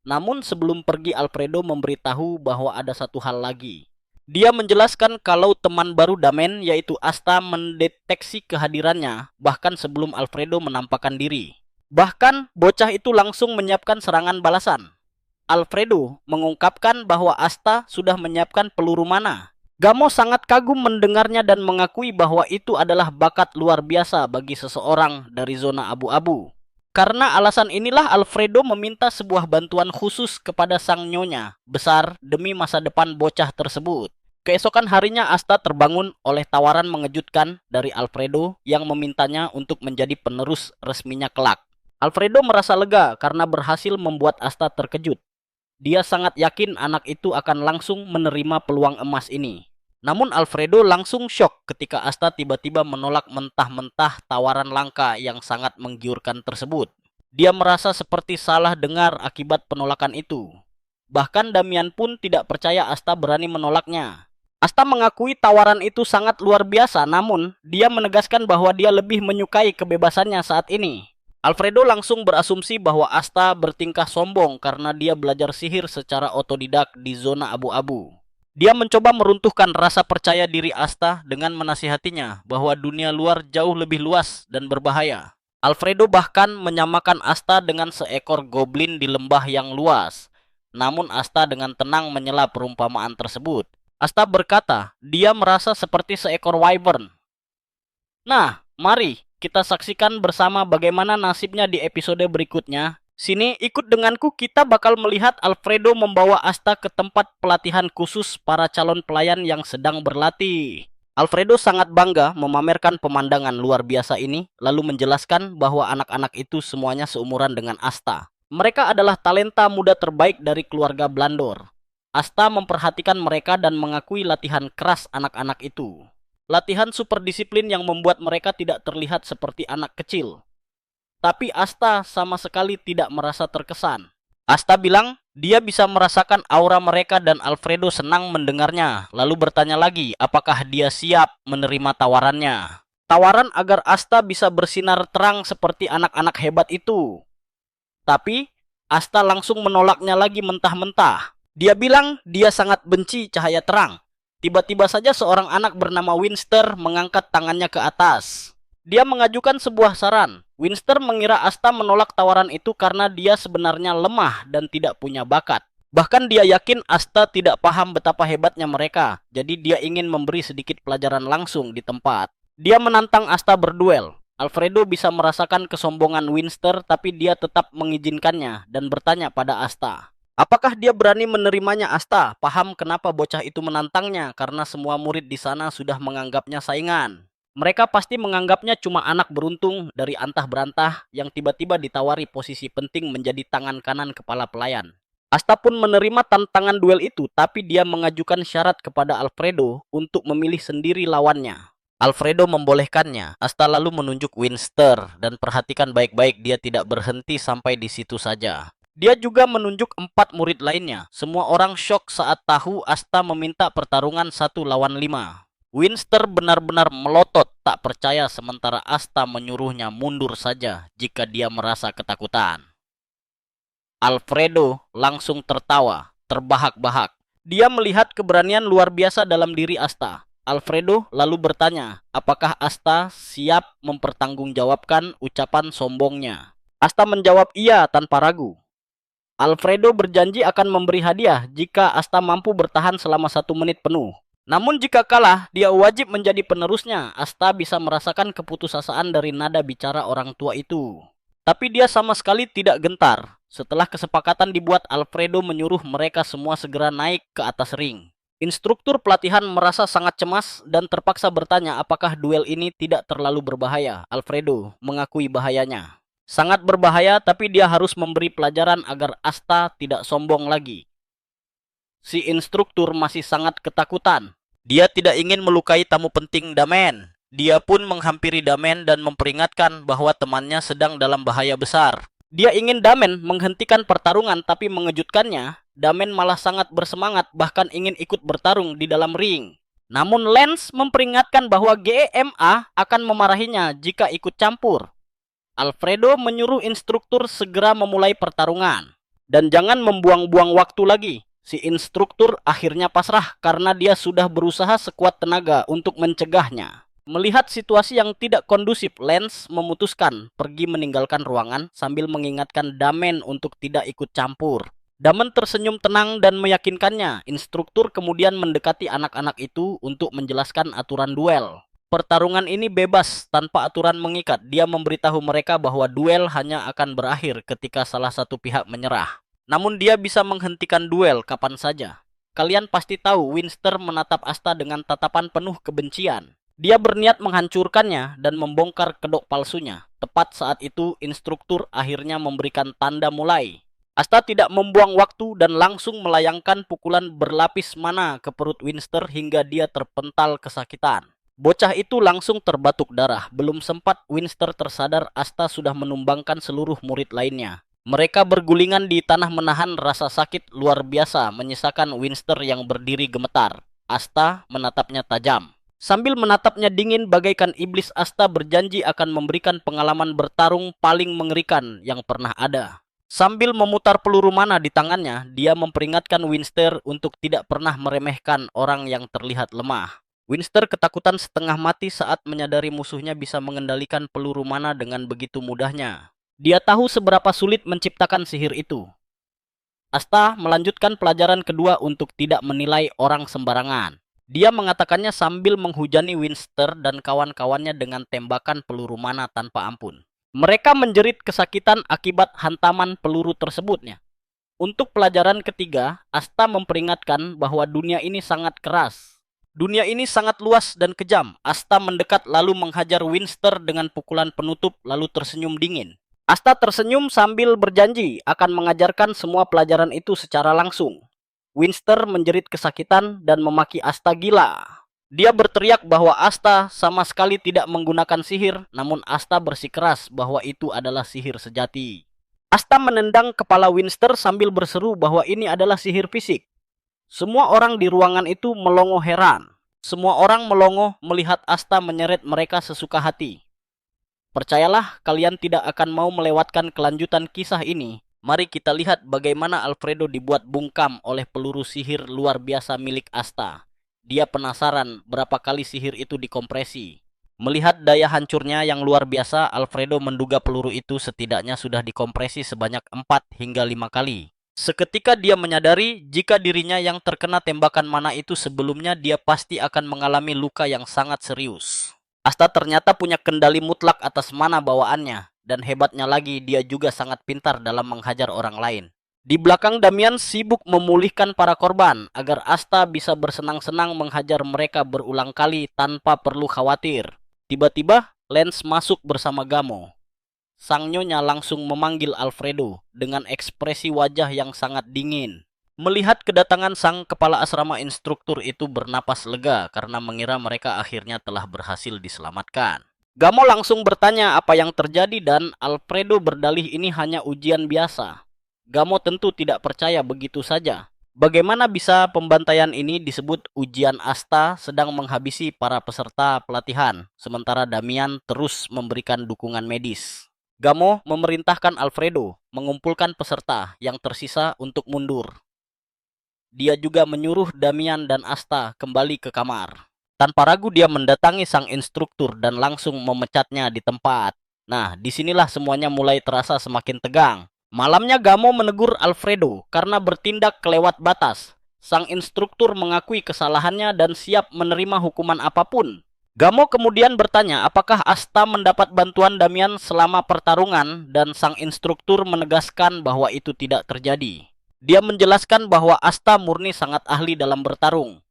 Namun sebelum pergi, Alfredo memberitahu bahwa ada satu hal lagi. Dia menjelaskan kalau teman baru Damen yaitu Asta mendeteksi kehadirannya bahkan sebelum Alfredo menampakkan diri. Bahkan bocah itu langsung menyiapkan serangan balasan. Alfredo mengungkapkan bahwa Asta sudah menyiapkan peluru mana. Gamo sangat kagum mendengarnya dan mengakui bahwa itu adalah bakat luar biasa bagi seseorang dari zona abu-abu. Karena alasan inilah Alfredo meminta sebuah bantuan khusus kepada sang nyonya besar demi masa depan bocah tersebut. Keesokan harinya Asta terbangun oleh tawaran mengejutkan dari Alfredo yang memintanya untuk menjadi penerus resminya kelak. Alfredo merasa lega karena berhasil membuat Asta terkejut. Dia sangat yakin anak itu akan langsung menerima peluang emas ini. Namun Alfredo langsung syok ketika Asta tiba-tiba menolak mentah-mentah tawaran langka yang sangat menggiurkan tersebut. Dia merasa seperti salah dengar akibat penolakan itu. Bahkan Damian pun tidak percaya Asta berani menolaknya. Asta mengakui tawaran itu sangat luar biasa, namun dia menegaskan bahwa dia lebih menyukai kebebasannya saat ini. Alfredo langsung berasumsi bahwa Asta bertingkah sombong karena dia belajar sihir secara otodidak di zona abu-abu. Dia mencoba meruntuhkan rasa percaya diri Asta dengan menasihatinya bahwa dunia luar jauh lebih luas dan berbahaya. Alfredo bahkan menyamakan Asta dengan seekor goblin di lembah yang luas. Namun Asta dengan tenang menyela perumpamaan tersebut. Asta berkata, dia merasa seperti seekor wyvern. Nah, mari kita saksikan bersama bagaimana nasibnya di episode berikutnya. Sini ikut denganku, kita bakal melihat Alfredo membawa Asta ke tempat pelatihan khusus para calon pelayan yang sedang berlatih. Alfredo sangat bangga memamerkan pemandangan luar biasa ini, lalu menjelaskan bahwa anak-anak itu semuanya seumuran dengan Asta. Mereka adalah talenta muda terbaik dari keluarga Blandor. Asta memperhatikan mereka dan mengakui latihan keras anak-anak itu. Latihan super disiplin yang membuat mereka tidak terlihat seperti anak kecil. Tapi Asta sama sekali tidak merasa terkesan. Asta bilang dia bisa merasakan aura mereka dan Alfredo senang mendengarnya. Lalu bertanya lagi apakah dia siap menerima tawarannya. Tawaran agar Asta bisa bersinar terang seperti anak-anak hebat itu. Tapi Asta langsung menolaknya lagi mentah-mentah. Dia bilang dia sangat benci cahaya terang. Tiba-tiba saja seorang anak bernama Winster mengangkat tangannya ke atas. Dia mengajukan sebuah saran. Winster mengira Asta menolak tawaran itu karena dia sebenarnya lemah dan tidak punya bakat. Bahkan dia yakin Asta tidak paham betapa hebatnya mereka. Jadi dia ingin memberi sedikit pelajaran langsung di tempat. Dia menantang Asta berduel. Alfredo bisa merasakan kesombongan Winster, tapi dia tetap mengizinkannya dan bertanya pada Asta. Apakah dia berani menerimanya? Asta paham kenapa bocah itu menantangnya karena semua murid di sana sudah menganggapnya saingan. Mereka pasti menganggapnya cuma anak beruntung dari antah berantah yang tiba-tiba ditawari posisi penting menjadi tangan kanan kepala pelayan. Asta pun menerima tantangan duel itu, tapi dia mengajukan syarat kepada Alfredo untuk memilih sendiri lawannya. Alfredo membolehkannya. Asta lalu menunjuk Winster dan perhatikan baik-baik dia tidak berhenti sampai di situ saja. Dia juga menunjuk 4 murid lainnya. Semua orang syok saat tahu Asta meminta pertarungan 1 lawan 5. Winster benar-benar melotot tak percaya sementara Asta menyuruhnya mundur saja jika dia merasa ketakutan. Alfredo langsung tertawa, terbahak-bahak. Dia melihat keberanian luar biasa dalam diri Asta. Alfredo lalu bertanya, apakah Asta siap mempertanggungjawabkan ucapan sombongnya. Asta menjawab iya tanpa ragu. Alfredo berjanji akan memberi hadiah jika Asta mampu bertahan selama 1 menit penuh. Namun jika kalah, dia wajib menjadi penerusnya. Asta bisa merasakan keputusasaan dari nada bicara orang tua itu. Tapi dia sama sekali tidak gentar. Setelah kesepakatan dibuat, Alfredo menyuruh mereka semua segera naik ke atas ring. Instruktur pelatihan merasa sangat cemas dan terpaksa bertanya apakah duel ini tidak terlalu berbahaya. Alfredo mengakui bahayanya. Sangat berbahaya, tapi dia harus memberi pelajaran agar Asta tidak sombong lagi. Si instruktur masih sangat ketakutan. Dia tidak ingin melukai tamu penting Damen. Dia pun menghampiri Damen dan memperingatkan bahwa temannya sedang dalam bahaya besar. Dia ingin Damen menghentikan pertarungan, tapi mengejutkannya, Damen malah sangat bersemangat bahkan ingin ikut bertarung di dalam ring. Namun Lance memperingatkan bahwa GEMA akan memarahinya jika ikut campur. Alfredo menyuruh instruktur segera memulai pertarungan. Dan jangan membuang-buang waktu lagi. Si instruktur akhirnya pasrah karena dia sudah berusaha sekuat tenaga untuk mencegahnya. Melihat situasi yang tidak kondusif, Lance memutuskan pergi meninggalkan ruangan sambil mengingatkan Damen untuk tidak ikut campur. Damen tersenyum tenang dan meyakinkannya. Instruktur kemudian mendekati anak-anak itu untuk menjelaskan aturan duel. Pertarungan ini bebas, tanpa aturan mengikat. Dia memberitahu mereka bahwa duel hanya akan berakhir ketika salah satu pihak menyerah. Namun dia bisa menghentikan duel kapan saja. kalian pasti tahu Winster menatap Asta dengan tatapan penuh kebencian. Dia berniat menghancurkannya dan membongkar kedok palsunya. Tepat saat itu, instruktur akhirnya memberikan tanda mulai. Asta tidak membuang waktu dan langsung melayangkan pukulan berlapis mana ke perut Winster hingga dia terpental kesakitan. Bocah itu langsung terbatuk darah. Belum sempat Winster tersadar, Asta sudah menumbangkan seluruh murid lainnya. Mereka bergulingan di tanah menahan rasa sakit luar biasa, menyisakan Winster yang berdiri gemetar. Asta menatapnya tajam. Sambil menatapnya dingin bagaikan iblis, Asta berjanji akan memberikan pengalaman bertarung paling mengerikan yang pernah ada. Sambil memutar peluru mana di tangannya, dia memperingatkan Winster untuk tidak pernah meremehkan orang yang terlihat lemah. Winster ketakutan setengah mati saat menyadari musuhnya bisa mengendalikan peluru mana dengan begitu mudahnya. Dia tahu seberapa sulit menciptakan sihir itu. Asta melanjutkan pelajaran kedua untuk tidak menilai orang sembarangan. Dia mengatakannya sambil menghujani Winster dan kawan-kawannya dengan tembakan peluru mana tanpa ampun. Mereka menjerit kesakitan akibat hantaman peluru tersebutnya. Untuk pelajaran ketiga, Asta memperingatkan bahwa dunia ini sangat keras. Dunia ini sangat luas dan kejam. Asta mendekat lalu menghajar Winster dengan pukulan penutup lalu tersenyum dingin. Asta tersenyum sambil berjanji akan mengajarkan semua pelajaran itu secara langsung. Winster menjerit kesakitan dan memaki Asta gila. Dia berteriak bahwa Asta sama sekali tidak menggunakan sihir, namun Asta bersikeras bahwa itu adalah sihir sejati. Asta menendang kepala Winster sambil berseru bahwa ini adalah sihir fisik. Semua orang di ruangan itu melongo heran. Semua orang melongo melihat Asta menyeret mereka sesuka hati. Percayalah, kalian tidak akan mau melewatkan kelanjutan kisah ini. Mari kita lihat bagaimana Alfredo dibuat bungkam oleh peluru sihir luar biasa milik Asta. Dia penasaran berapa kali sihir itu dikompresi. Melihat daya hancurnya yang luar biasa, Alfredo menduga peluru itu setidaknya sudah dikompresi sebanyak 4 hingga 5 kali. Seketika dia menyadari jika dirinya yang terkena tembakan mana itu sebelumnya, dia pasti akan mengalami luka yang sangat serius. Asta ternyata punya kendali mutlak atas mana bawaannya, dan hebatnya lagi dia juga sangat pintar dalam menghajar orang lain. Di belakang Damian sibuk memulihkan para korban agar Asta bisa bersenang-senang menghajar mereka berulang kali tanpa perlu khawatir. Tiba-tiba Lance masuk bersama Gamo. Sang nyonya langsung memanggil Alfredo dengan ekspresi wajah yang sangat dingin. Melihat kedatangan sang kepala asrama instruktur itu bernapas lega karena mengira mereka akhirnya telah berhasil diselamatkan. Gamo langsung bertanya apa yang terjadi dan Alfredo berdalih ini hanya ujian biasa. Gamo tentu tidak percaya begitu saja. Bagaimana bisa pembantaian ini disebut ujian Asta sedang menghabisi para peserta pelatihan, sementara Damian terus memberikan dukungan medis. Gamo memerintahkan Alfredo mengumpulkan peserta yang tersisa untuk mundur. Dia juga menyuruh Damian dan Asta kembali ke kamar. Tanpa ragu dia mendatangi sang instruktur dan langsung memecatnya di tempat. Nah, disinilah semuanya mulai terasa semakin tegang. Malamnya Gamo menegur Alfredo karena bertindak kelewat batas. Sang instruktur mengakui kesalahannya dan siap menerima hukuman apapun. Gamo kemudian bertanya apakah Asta mendapat bantuan Damian selama pertarungan dan sang instruktur menegaskan bahwa itu tidak terjadi. Dia menjelaskan bahwa Asta murni sangat ahli dalam bertarung.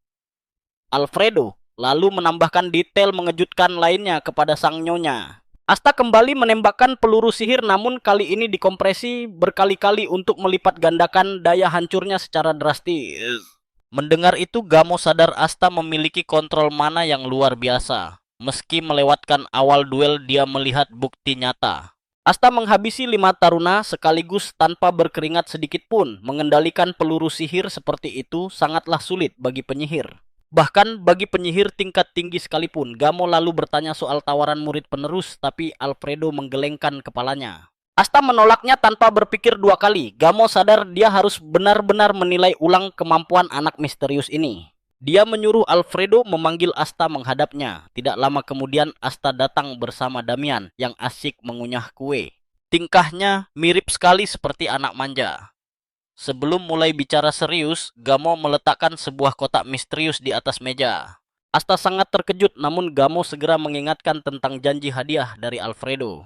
Alfredo lalu menambahkan detail mengejutkan lainnya kepada sang nyonya. Asta kembali menembakkan peluru sihir namun kali ini dikompresi berkali-kali untuk melipat gandakan daya hancurnya secara drastis. Mendengar itu Gamo sadar Asta memiliki kontrol mana yang luar biasa. Meski melewatkan awal duel dia melihat bukti nyata. Asta menghabisi 5 taruna sekaligus tanpa berkeringat sedikit pun. Mengendalikan peluru sihir seperti itu sangatlah sulit bagi penyihir. Bahkan bagi penyihir tingkat tinggi sekalipun. Gamo lalu bertanya soal tawaran murid penerus, tapi Alfredo menggelengkan kepalanya. Asta menolaknya tanpa berpikir 2 kali. Gamo sadar dia harus benar-benar menilai ulang kemampuan anak misterius ini. Dia menyuruh Alfredo memanggil Asta menghadapnya. Tidak lama kemudian Asta datang bersama Damian yang asyik mengunyah kue. Tingkahnya mirip sekali seperti anak manja. Sebelum mulai bicara serius, Gamo meletakkan sebuah kotak misterius di atas meja. Asta sangat terkejut namun Gamo segera mengingatkan tentang janji hadiah dari Alfredo.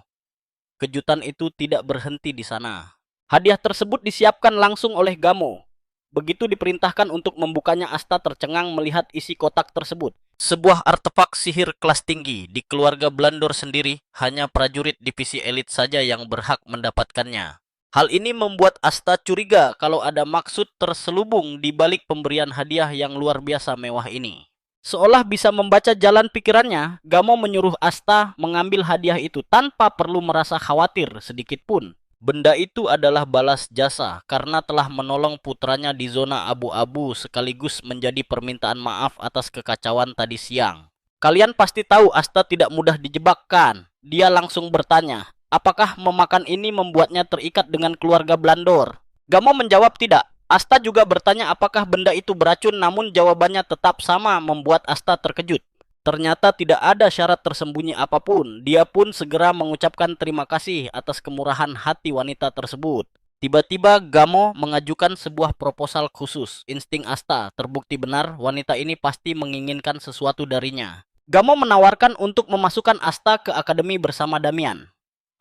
Kejutan itu tidak berhenti di sana. Hadiah tersebut disiapkan langsung oleh Gamo. Begitu diperintahkan untuk membukanya, Asta tercengang melihat isi kotak tersebut. Sebuah artefak sihir kelas tinggi. Di keluarga Blandor sendiri, hanya prajurit divisi elit saja yang berhak mendapatkannya. Hal ini membuat Asta curiga kalau ada maksud terselubung di balik pemberian hadiah yang luar biasa mewah ini. Seolah bisa membaca jalan pikirannya, Gamo menyuruh Asta mengambil hadiah itu tanpa perlu merasa khawatir sedikit pun. Benda itu adalah balas jasa karena telah menolong putranya di zona abu-abu sekaligus menjadi permintaan maaf atas kekacauan tadi siang. Kalian pasti tahu Asta tidak mudah dijebak kan? Dia langsung bertanya, apakah memakan ini membuatnya terikat dengan keluarga Blandor? Gamo menjawab tidak. Asta juga bertanya apakah benda itu beracun, namun jawabannya tetap sama membuat Asta terkejut. Ternyata tidak ada syarat tersembunyi apapun. Dia pun segera mengucapkan terima kasih atas kemurahan hati wanita tersebut. Tiba-tiba Gamo mengajukan sebuah proposal khusus. Insting Asta terbukti benar, wanita ini pasti menginginkan sesuatu darinya. Gamo menawarkan untuk memasukkan Asta ke akademi bersama Damian.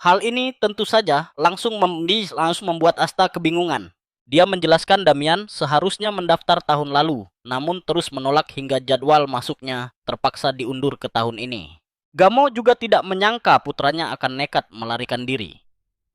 Hal ini tentu saja langsung membuat Asta kebingungan. Dia menjelaskan Damian seharusnya mendaftar tahun lalu, namun terus menolak hingga jadwal masuknya terpaksa diundur ke tahun ini. Gamo juga tidak menyangka putranya akan nekat melarikan diri.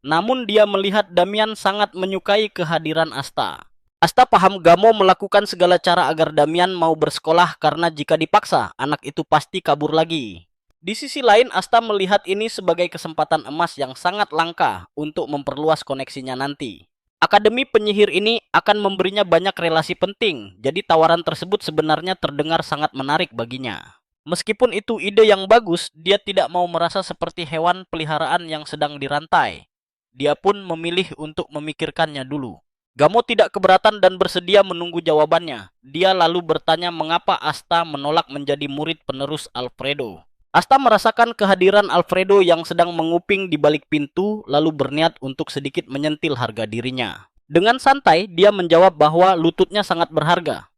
Namun dia melihat Damian sangat menyukai kehadiran Asta. Asta paham Gamo melakukan segala cara agar Damian mau bersekolah karena jika dipaksa, anak itu pasti kabur lagi. Di sisi lain, Asta melihat ini sebagai kesempatan emas yang sangat langka untuk memperluas koneksinya nanti. Akademi penyihir ini akan memberinya banyak relasi penting, jadi tawaran tersebut sebenarnya terdengar sangat menarik baginya. Meskipun itu ide yang bagus, dia tidak mau merasa seperti hewan peliharaan yang sedang dirantai. Dia pun memilih untuk memikirkannya dulu. Gamo tidak keberatan dan bersedia menunggu jawabannya. Dia lalu bertanya mengapa Asta menolak menjadi murid penerus Alfredo. Asta merasakan kehadiran Alfredo yang sedang menguping di balik pintu, lalu berniat untuk sedikit menyentil harga dirinya. Dengan santai, dia menjawab bahwa lututnya sangat berharga.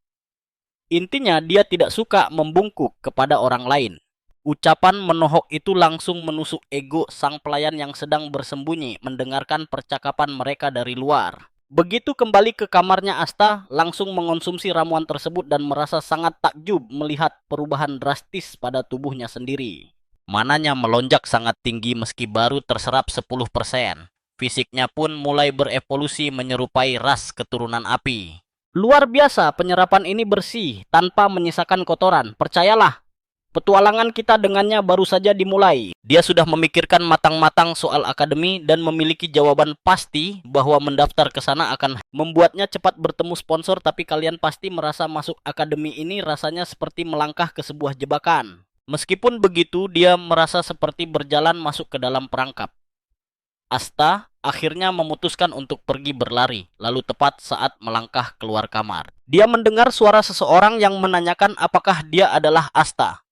Intinya, dia tidak suka membungkuk kepada orang lain. Ucapan menohok itu langsung menusuk ego sang pelayan yang sedang bersembunyi mendengarkan percakapan mereka dari luar. Begitu kembali ke kamarnya, Asta langsung mengonsumsi ramuan tersebut dan merasa sangat takjub melihat perubahan drastis pada tubuhnya sendiri. Mananya melonjak sangat tinggi meski baru terserap 10%. Fisiknya pun mulai berevolusi menyerupai ras keturunan api. Luar biasa, penyerapan ini bersih tanpa menyisakan kotoran. Percayalah, petualangan kita dengannya baru saja dimulai. Dia sudah memikirkan matang-matang soal akademi dan memiliki jawaban pasti bahwa mendaftar ke sana akan membuatnya cepat bertemu sponsor, tapi kalian pasti merasa masuk akademi ini rasanya seperti melangkah ke sebuah jebakan. Meskipun begitu, dia merasa seperti berjalan masuk ke dalam perangkap. Asta akhirnya memutuskan untuk pergi berlari, lalu tepat saat melangkah keluar kamar. Dia mendengar suara seseorang yang menanyakan apakah dia adalah Asta.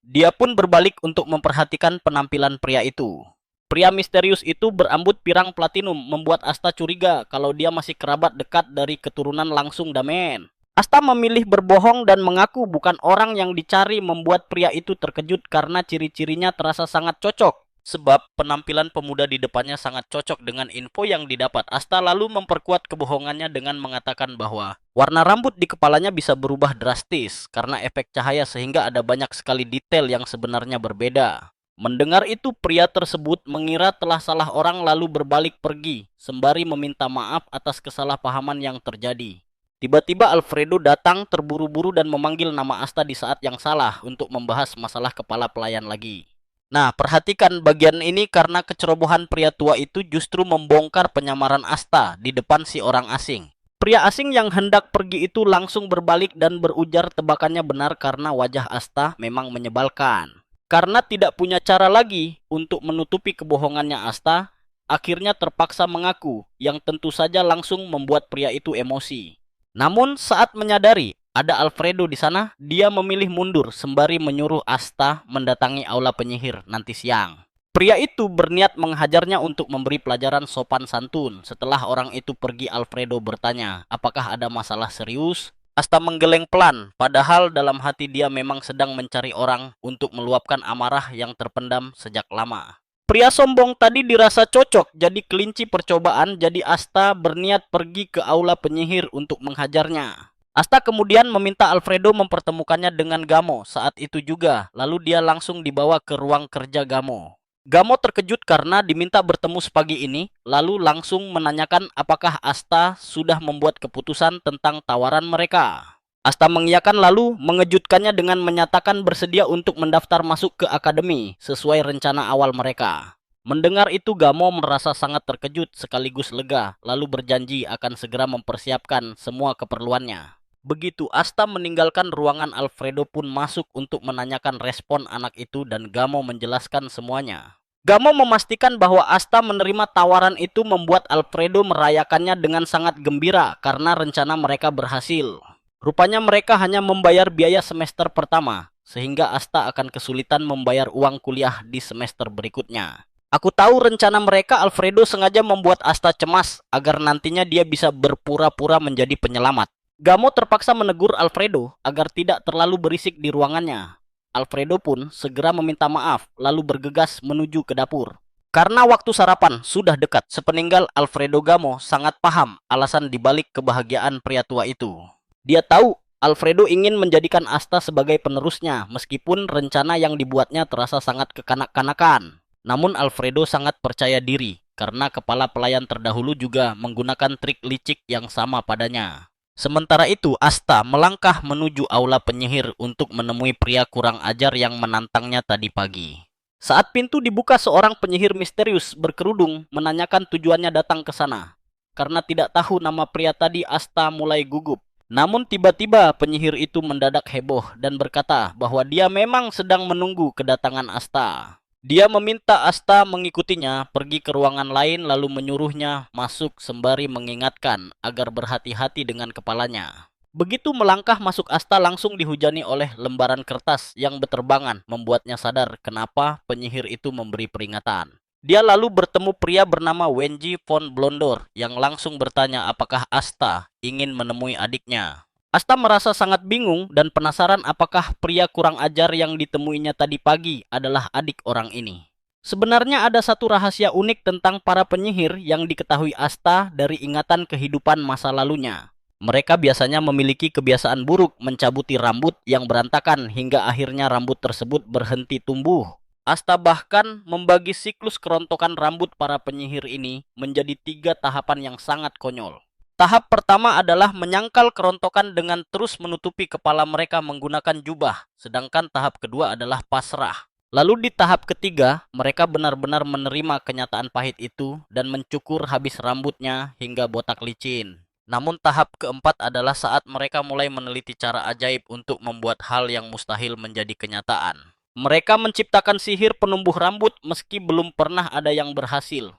Dia pun berbalik untuk memperhatikan penampilan pria itu. Pria misterius itu berambut pirang platinum membuat Asta curiga kalau dia masih kerabat dekat dari keturunan langsung Damen. Asta memilih berbohong dan mengaku bukan orang yang dicari, membuat pria itu terkejut karena ciri-cirinya terasa sangat cocok. Sebab penampilan pemuda di depannya sangat cocok dengan info yang didapat. Asta lalu memperkuat kebohongannya dengan mengatakan bahwa warna rambut di kepalanya bisa berubah drastis karena efek cahaya sehingga ada banyak sekali detail yang sebenarnya berbeda. Mendengar itu, pria tersebut mengira telah salah orang lalu berbalik pergi sembari meminta maaf atas kesalahpahaman yang terjadi. Tiba-tiba Alfredo datang terburu-buru dan memanggil nama Asta di saat yang salah untuk membahas masalah kepala pelayan lagi. Nah, perhatikan bagian ini karena kecerobohan pria tua itu justru membongkar penyamaran Asta di depan si orang asing. Pria asing yang hendak pergi itu langsung berbalik dan berujar tebakannya benar karena wajah Asta memang menyebalkan. Karena tidak punya cara lagi untuk menutupi kebohongannya Asta, akhirnya terpaksa mengaku yang tentu saja langsung membuat pria itu emosi. Namun saat menyadari ada Alfredo di sana, dia memilih mundur sembari menyuruh Asta mendatangi aula penyihir nanti siang. Pria itu berniat menghajarnya untuk memberi pelajaran sopan santun. Setelah orang itu pergi, Alfredo bertanya, apakah ada masalah serius? Asta menggeleng pelan, padahal dalam hati dia memang sedang mencari orang untuk meluapkan amarah yang terpendam sejak lama. Pria sombong tadi dirasa cocok jadi kelinci percobaan, jadi Asta berniat pergi ke aula penyihir untuk menghajarnya. Asta kemudian meminta Alfredo mempertemukannya dengan Gamo saat itu juga, lalu dia langsung dibawa ke ruang kerja Gamo. Gamo terkejut karena diminta bertemu sepagi ini, lalu langsung menanyakan apakah Asta sudah membuat keputusan tentang tawaran mereka. Asta mengiyakan lalu mengejutkannya dengan menyatakan bersedia untuk mendaftar masuk ke akademi sesuai rencana awal mereka. Mendengar itu Gamo merasa sangat terkejut sekaligus lega, lalu berjanji akan segera mempersiapkan semua keperluannya. Begitu Asta meninggalkan ruangan, Alfredo pun masuk untuk menanyakan respon anak itu dan Gamo menjelaskan semuanya. Gamo memastikan bahwa Asta menerima tawaran itu membuat Alfredo merayakannya dengan sangat gembira karena rencana mereka berhasil. Rupanya mereka hanya membayar biaya semester pertama, sehingga Asta akan kesulitan membayar uang kuliah di semester berikutnya. Aku tahu rencana mereka. Alfredo sengaja membuat Asta cemas agar nantinya dia bisa berpura-pura menjadi penyelamat. Gamo terpaksa menegur Alfredo agar tidak terlalu berisik di ruangannya. Alfredo pun segera meminta maaf lalu bergegas menuju ke dapur. Karena waktu sarapan sudah dekat, sepeninggal Alfredo, Gamo sangat paham alasan dibalik kebahagiaan pria tua itu. Dia tahu Alfredo ingin menjadikan Asta sebagai penerusnya meskipun rencana yang dibuatnya terasa sangat kekanak-kanakan. Namun Alfredo sangat percaya diri karena kepala pelayan terdahulu juga menggunakan trik licik yang sama padanya. Sementara itu Asta melangkah menuju aula penyihir untuk menemui pria kurang ajar yang menantangnya tadi pagi. Saat pintu dibuka, seorang penyihir misterius berkerudung menanyakan tujuannya datang ke sana. Karena tidak tahu nama pria tadi, Asta mulai gugup. Namun tiba-tiba penyihir itu mendadak heboh dan berkata bahwa dia memang sedang menunggu kedatangan Asta. Dia meminta Asta mengikutinya pergi ke ruangan lain lalu menyuruhnya masuk sembari mengingatkan agar berhati-hati dengan kepalanya. Begitu melangkah masuk, Asta langsung dihujani oleh lembaran kertas yang berterbangan membuatnya sadar kenapa penyihir itu memberi peringatan. Dia lalu bertemu pria bernama Wenji von Blondor yang langsung bertanya apakah Asta ingin menemui adiknya. Asta merasa sangat bingung dan penasaran apakah pria kurang ajar yang ditemuinya tadi pagi adalah adik orang ini. Sebenarnya ada satu rahasia unik tentang para penyihir yang diketahui Asta dari ingatan kehidupan masa lalunya. Mereka biasanya memiliki kebiasaan buruk mencabuti rambut yang berantakan hingga akhirnya rambut tersebut berhenti tumbuh. Asta bahkan membagi siklus kerontokan rambut para penyihir ini menjadi 3 tahapan yang sangat konyol. Tahap pertama adalah menyangkal kerontokan dengan terus menutupi kepala mereka menggunakan jubah, sedangkan tahap kedua adalah pasrah. Lalu di tahap ketiga, mereka benar-benar menerima kenyataan pahit itu dan mencukur habis rambutnya hingga botak licin. Namun tahap keempat adalah saat mereka mulai meneliti cara ajaib untuk membuat hal yang mustahil menjadi kenyataan. Mereka menciptakan sihir penumbuh rambut meski belum pernah ada yang berhasil.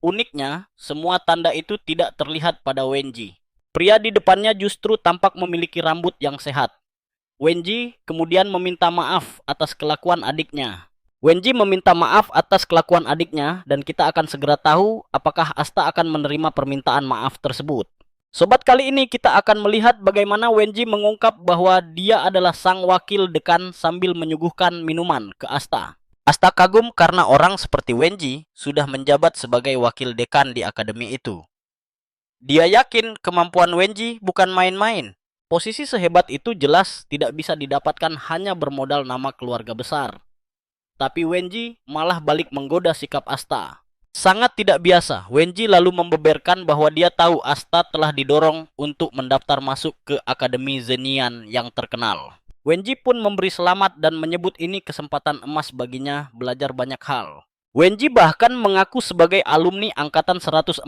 Uniknya, semua tanda itu tidak terlihat pada Wenji. Pria di depannya justru tampak memiliki rambut yang sehat. Wenji kemudian meminta maaf atas kelakuan adiknya. Wenji meminta maaf atas kelakuan adiknya dan kita akan segera tahu apakah Asta akan menerima permintaan maaf tersebut. Sobat, kali ini kita akan melihat bagaimana Wenji mengungkap bahwa dia adalah sang wakil dekan sambil menyuguhkan minuman ke Asta. Asta kagum karena orang seperti Wenji sudah menjabat sebagai wakil dekan di akademi itu. Dia yakin kemampuan Wenji bukan main-main. Posisi sehebat itu jelas tidak bisa didapatkan hanya bermodal nama keluarga besar. Tapi Wenji malah balik menggoda sikap Asta. Sangat tidak biasa, Wenji lalu membeberkan bahwa dia tahu Asta telah didorong untuk mendaftar masuk ke Akademi Zenian yang terkenal. Wenji pun memberi selamat dan menyebut ini kesempatan emas baginya belajar banyak hal. Wenji bahkan mengaku sebagai alumni angkatan 145,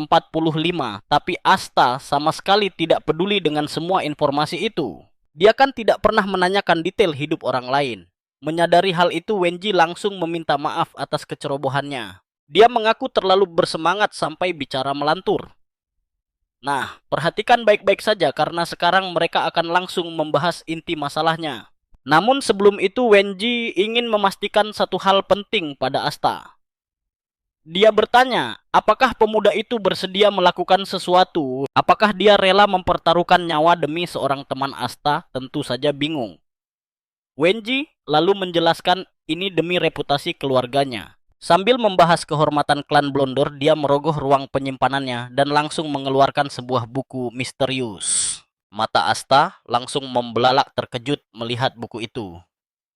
tapi Asta sama sekali tidak peduli dengan semua informasi itu. Dia kan tidak pernah menanyakan detail hidup orang lain. Menyadari hal itu, Wenji langsung meminta maaf atas kecerobohannya. Dia mengaku terlalu bersemangat sampai bicara melantur. Nah, perhatikan baik-baik saja karena sekarang mereka akan langsung membahas inti masalahnya. Namun sebelum itu Wenji ingin memastikan satu hal penting pada Asta. Dia bertanya, apakah pemuda itu bersedia melakukan sesuatu? Apakah dia rela mempertaruhkan nyawa demi seorang teman Asta? Tentu saja bingung. Wenji lalu menjelaskan ini demi reputasi keluarganya. Sambil membahas kehormatan klan Blondor, dia merogoh ruang penyimpanannya dan langsung mengeluarkan sebuah buku misterius. Mata Asta langsung membelalak terkejut melihat buku itu.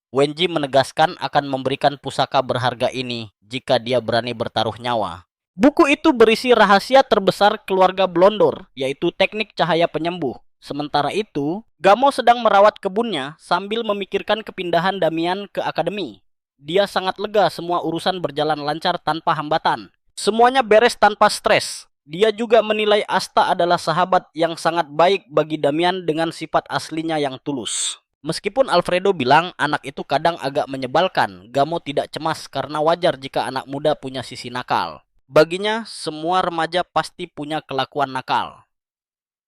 Wenji menegaskan akan memberikan pusaka berharga ini jika dia berani bertaruh nyawa. Buku itu berisi rahasia terbesar keluarga Blondor, yaitu teknik cahaya penyembuh. Sementara itu, Gamo sedang merawat kebunnya sambil memikirkan kepindahan Damian ke akademi. Dia sangat lega semua urusan berjalan lancar tanpa hambatan. Semuanya beres tanpa stres. Dia juga menilai Asta adalah sahabat yang sangat baik bagi Damian dengan sifat aslinya yang tulus. Meskipun Alfredo bilang anak itu kadang agak menyebalkan, Gamo tidak cemas karena wajar jika anak muda punya sisi nakal. Baginya, semua remaja pasti punya kelakuan nakal.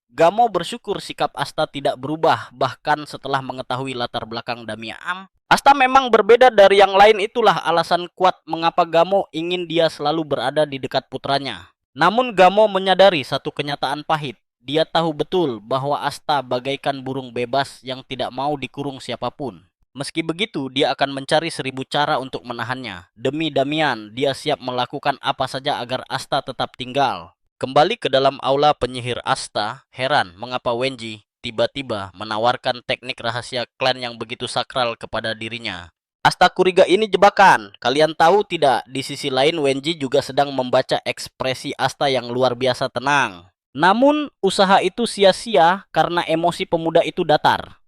Gamo bersyukur sikap Asta tidak berubah, bahkan setelah mengetahui latar belakang Damian. Asta memang berbeda dari yang lain, itulah alasan kuat mengapa Gamo ingin dia selalu berada di dekat putranya. Namun Gamo menyadari satu kenyataan pahit. Dia tahu betul bahwa Asta bagaikan burung bebas yang tidak mau dikurung siapapun. Meski begitu, dia akan mencari 1000 cara untuk menahannya. Demi Damian, dia siap melakukan apa saja agar Asta tetap tinggal. Kembali ke dalam aula penyihir Asta, heran mengapa Wenji tiba-tiba menawarkan teknik rahasia klan yang begitu sakral kepada dirinya. Asta curiga ini jebakan. Kalian tahu tidak, di sisi lain Wenji juga sedang membaca ekspresi Asta yang luar biasa tenang. Namun, usaha itu sia-sia karena emosi pemuda itu datar.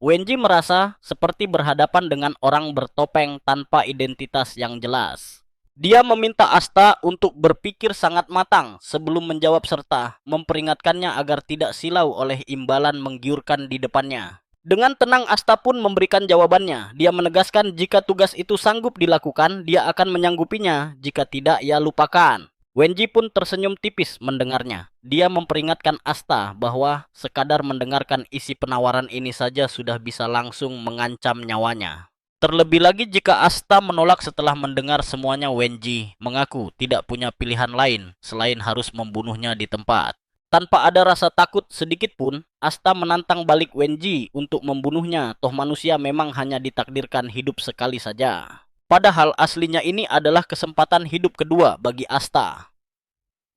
Wenji merasa seperti berhadapan dengan orang bertopeng tanpa identitas yang jelas. Dia meminta Asta untuk berpikir sangat matang sebelum menjawab serta memperingatkannya agar tidak silau oleh imbalan menggiurkan di depannya. Dengan tenang Asta pun memberikan jawabannya. Dia menegaskan jika tugas itu sanggup dilakukan, dia akan menyanggupinya. Jika tidak, ya lupakan. Wenji pun tersenyum tipis mendengarnya. Dia memperingatkan Asta bahwa sekadar mendengarkan isi penawaran ini saja sudah bisa langsung mengancam nyawanya. Terlebih lagi jika Asta menolak setelah mendengar semuanya, Wenji mengaku tidak punya pilihan lain selain harus membunuhnya di tempat. Tanpa ada rasa takut sedikit pun, Asta menantang balik Wenji untuk membunuhnya, toh manusia memang hanya ditakdirkan hidup sekali saja. Padahal aslinya ini adalah kesempatan hidup kedua bagi Asta.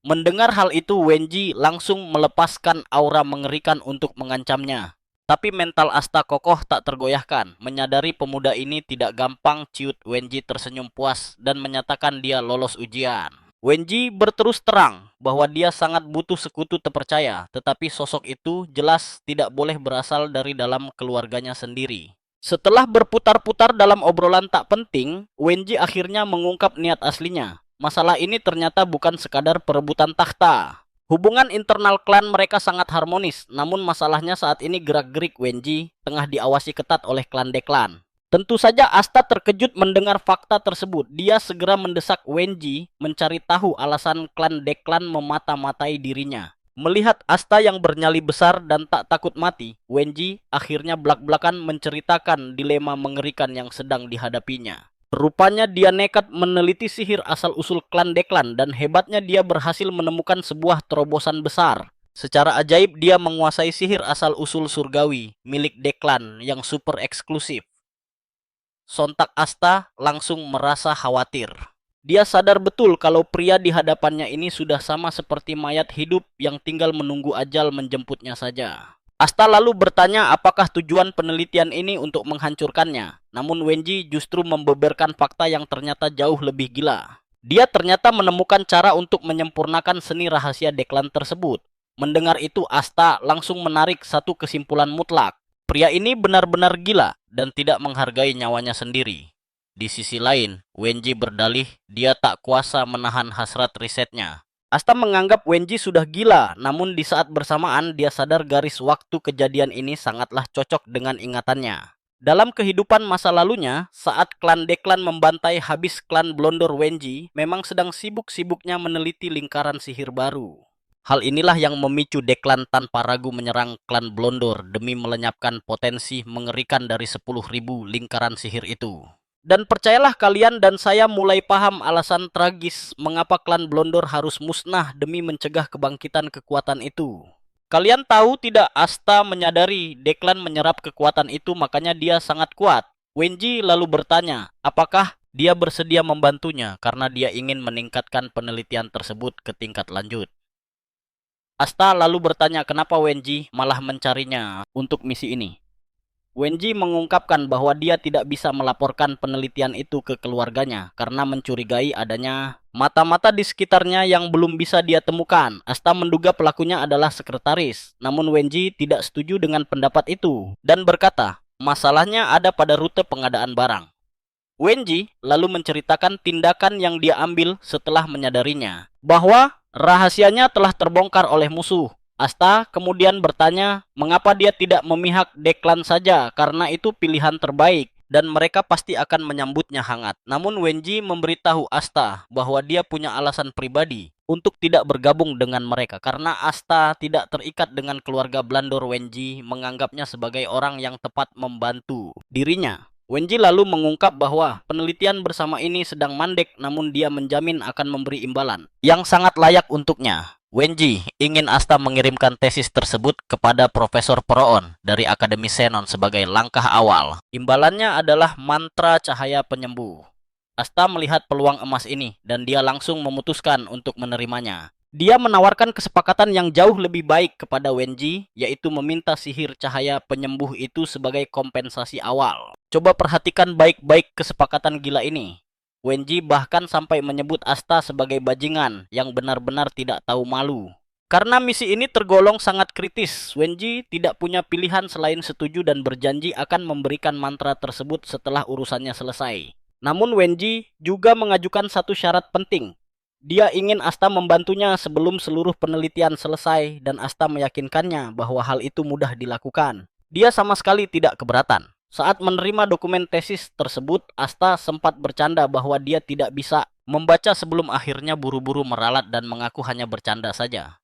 Mendengar hal itu, Wenji langsung melepaskan aura mengerikan untuk mengancamnya. Tapi mental Asta kokoh tak tergoyahkan. Menyadari pemuda ini tidak gampang ciut, Wenji tersenyum puas dan menyatakan dia lolos ujian. Wenji berterus terang bahwa dia sangat butuh sekutu terpercaya, tetapi sosok itu jelas tidak boleh berasal dari dalam keluarganya sendiri. Setelah berputar-putar dalam obrolan tak penting, Wenji akhirnya mengungkap niat aslinya. Masalah ini ternyata bukan sekadar perebutan takhta. Hubungan internal klan mereka sangat harmonis, namun masalahnya saat ini gerak-gerik Wenji tengah diawasi ketat oleh klan Deklan. Tentu saja Asta terkejut mendengar fakta tersebut. Dia segera mendesak Wenji mencari tahu alasan klan Deklan memata-matai dirinya. Melihat Asta yang bernyali besar dan tak takut mati, Wenji akhirnya belak-belakan menceritakan dilema mengerikan yang sedang dihadapinya. Rupanya dia nekat meneliti sihir asal-usul klan Deklan dan hebatnya dia berhasil menemukan sebuah terobosan besar. Secara ajaib dia menguasai sihir asal-usul surgawi milik Deklan yang super eksklusif. Sontak Asta langsung merasa khawatir. Dia sadar betul kalau pria di hadapannya ini sudah sama seperti mayat hidup yang tinggal menunggu ajal menjemputnya saja. Asta lalu bertanya apakah tujuan penelitian ini untuk menghancurkannya. Namun Wenji justru membeberkan fakta yang ternyata jauh lebih gila. Dia ternyata menemukan cara untuk menyempurnakan seni rahasia Deklan tersebut. Mendengar itu Asta langsung menarik satu kesimpulan mutlak. Pria ini benar-benar gila dan tidak menghargai nyawanya sendiri. Di sisi lain, Wenji berdalih dia tak kuasa menahan hasrat risetnya. Asta menganggap Wenji sudah gila, namun di saat bersamaan dia sadar garis waktu kejadian ini sangatlah cocok dengan ingatannya. Dalam kehidupan masa lalunya, saat klan Deklan membantai habis klan Blondor, Wenji memang sedang sibuk-sibuknya meneliti lingkaran sihir baru. Hal inilah yang memicu Deklan tanpa ragu menyerang klan Blondor demi melenyapkan potensi mengerikan dari 10.000 lingkaran sihir itu. Dan percayalah kalian dan saya mulai paham alasan tragis mengapa klan Blondor harus musnah demi mencegah kebangkitan kekuatan itu. Kalian tahu tidak, Asta menyadari Deklan menyerap kekuatan itu makanya dia sangat kuat. Wenji lalu bertanya, apakah Dia bersedia membantunya karena dia ingin meningkatkan penelitian tersebut ke tingkat lanjut. Asta lalu bertanya kenapa Wenji malah mencarinya untuk misi ini. Wenji mengungkapkan bahwa dia tidak bisa melaporkan penelitian itu ke keluarganya karena mencurigai adanya mata-mata di sekitarnya yang belum bisa dia temukan. Asta menduga pelakunya adalah sekretaris, namun Wenji tidak setuju dengan pendapat itu dan berkata, masalahnya ada pada rute pengadaan barang. Wenji lalu menceritakan tindakan yang dia ambil setelah menyadarinya bahwa rahasianya telah terbongkar oleh musuh. Asta kemudian bertanya mengapa dia tidak memihak Deklan saja karena itu pilihan terbaik dan mereka pasti akan menyambutnya hangat. Namun Wenji memberitahu Asta bahwa dia punya alasan pribadi untuk tidak bergabung dengan mereka karena Asta tidak terikat dengan keluarga Blandor. Wenji menganggapnya sebagai orang yang tepat membantu dirinya. Wenji lalu mengungkap bahwa penelitian bersama ini sedang mandek namun dia menjamin akan memberi imbalan yang sangat layak untuknya. Wenji ingin Asta mengirimkan tesis tersebut kepada Profesor Pro-On dari Akademi Xenon sebagai langkah awal. Imbalannya adalah mantra cahaya penyembuh. Asta melihat peluang emas ini dan dia langsung memutuskan untuk menerimanya. Dia menawarkan kesepakatan yang jauh lebih baik kepada Wenji, yaitu meminta sihir cahaya penyembuh itu sebagai kompensasi awal. Coba perhatikan baik-baik kesepakatan gila ini. Wenji bahkan sampai menyebut Asta sebagai bajingan yang benar-benar tidak tahu malu. Karena misi ini tergolong sangat kritis, Wenji tidak punya pilihan selain setuju dan berjanji akan memberikan mantra tersebut setelah urusannya selesai. Namun Wenji juga mengajukan satu syarat penting. Dia ingin Asta membantunya sebelum seluruh penelitian selesai dan Asta meyakinkannya bahwa hal itu mudah dilakukan. Dia sama sekali tidak keberatan. Saat menerima dokumen tesis tersebut, Asta sempat bercanda bahwa dia tidak bisa membaca sebelum akhirnya buru-buru meralat dan mengaku hanya bercanda saja.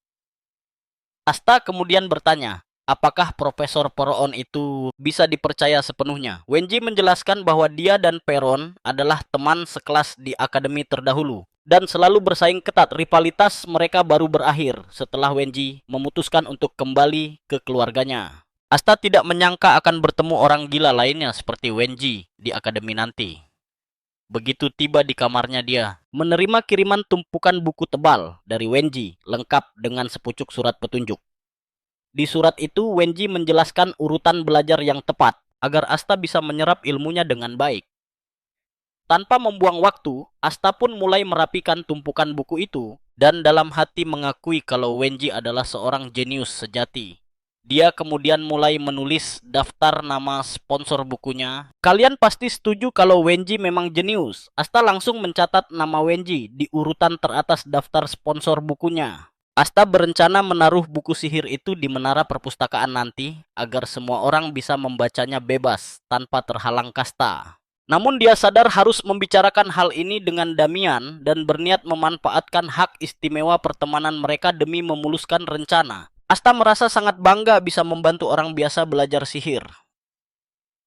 Asta kemudian bertanya, apakah Profesor Pro-On itu bisa dipercaya sepenuhnya? Wenji menjelaskan bahwa dia dan Peron adalah teman sekelas di akademi terdahulu dan selalu bersaing ketat. Rivalitas mereka baru berakhir setelah Wenji memutuskan untuk kembali ke keluarganya. Asta tidak menyangka akan bertemu orang gila lainnya seperti Wenji di akademi nanti. Begitu tiba di kamarnya dia menerima kiriman tumpukan buku tebal dari Wenji lengkap dengan sepucuk surat petunjuk. Di surat itu Wenji menjelaskan urutan belajar yang tepat agar Asta bisa menyerap ilmunya dengan baik. Tanpa membuang waktu, Asta pun mulai merapikan tumpukan buku itu dan dalam hati mengakui kalau Wenji adalah seorang jenius sejati. Dia kemudian mulai menulis daftar nama sponsor bukunya. Kalian pasti setuju kalau Wenji memang jenius. Asta langsung mencatat nama Wenji di urutan teratas daftar sponsor bukunya. Asta berencana menaruh buku sihir itu di menara perpustakaan nanti agar semua orang bisa membacanya bebas tanpa terhalang kasta. Namun dia sadar harus membicarakan hal ini dengan Damian dan berniat memanfaatkan hak istimewa pertemanan mereka demi memuluskan rencana. Asta merasa sangat bangga bisa membantu orang biasa belajar sihir.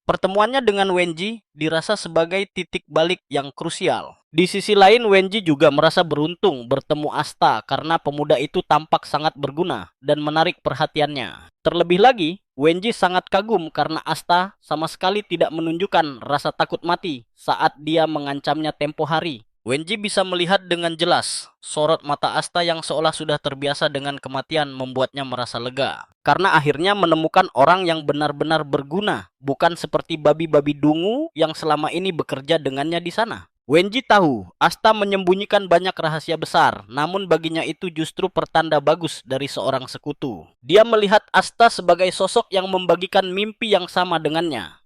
Pertemuannya dengan Wenji dirasa sebagai titik balik yang krusial. Di sisi lain, Wenji juga merasa beruntung bertemu Asta karena pemuda itu tampak sangat berguna dan menarik perhatiannya. Terlebih lagi, Wenji sangat kagum karena Asta sama sekali tidak menunjukkan rasa takut mati saat dia mengancamnya tempo hari. Wenji bisa melihat dengan jelas, sorot mata Asta yang seolah sudah terbiasa dengan kematian membuatnya merasa lega. Karena akhirnya menemukan orang yang benar-benar berguna, bukan seperti babi-babi dungu yang selama ini bekerja dengannya di sana. Wenji tahu, Asta menyembunyikan banyak rahasia besar, namun baginya itu justru pertanda bagus dari seorang sekutu. Dia melihat Asta sebagai sosok yang membagikan mimpi yang sama dengannya.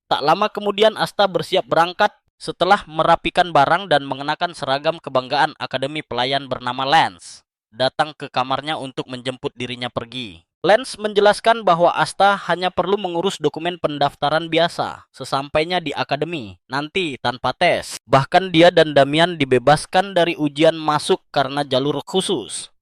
Tak lama kemudian Asta bersiap berangkat setelah merapikan barang dan mengenakan seragam kebanggaan Akademi Pelayan bernama Lance, datang ke kamarnya untuk menjemput dirinya pergi. Lance menjelaskan bahwa Asta hanya perlu mengurus dokumen pendaftaran biasa sesampainya di akademi, nanti tanpa tes. Bahkan dia dan Damian dibebaskan dari ujian masuk karena jalur khusus.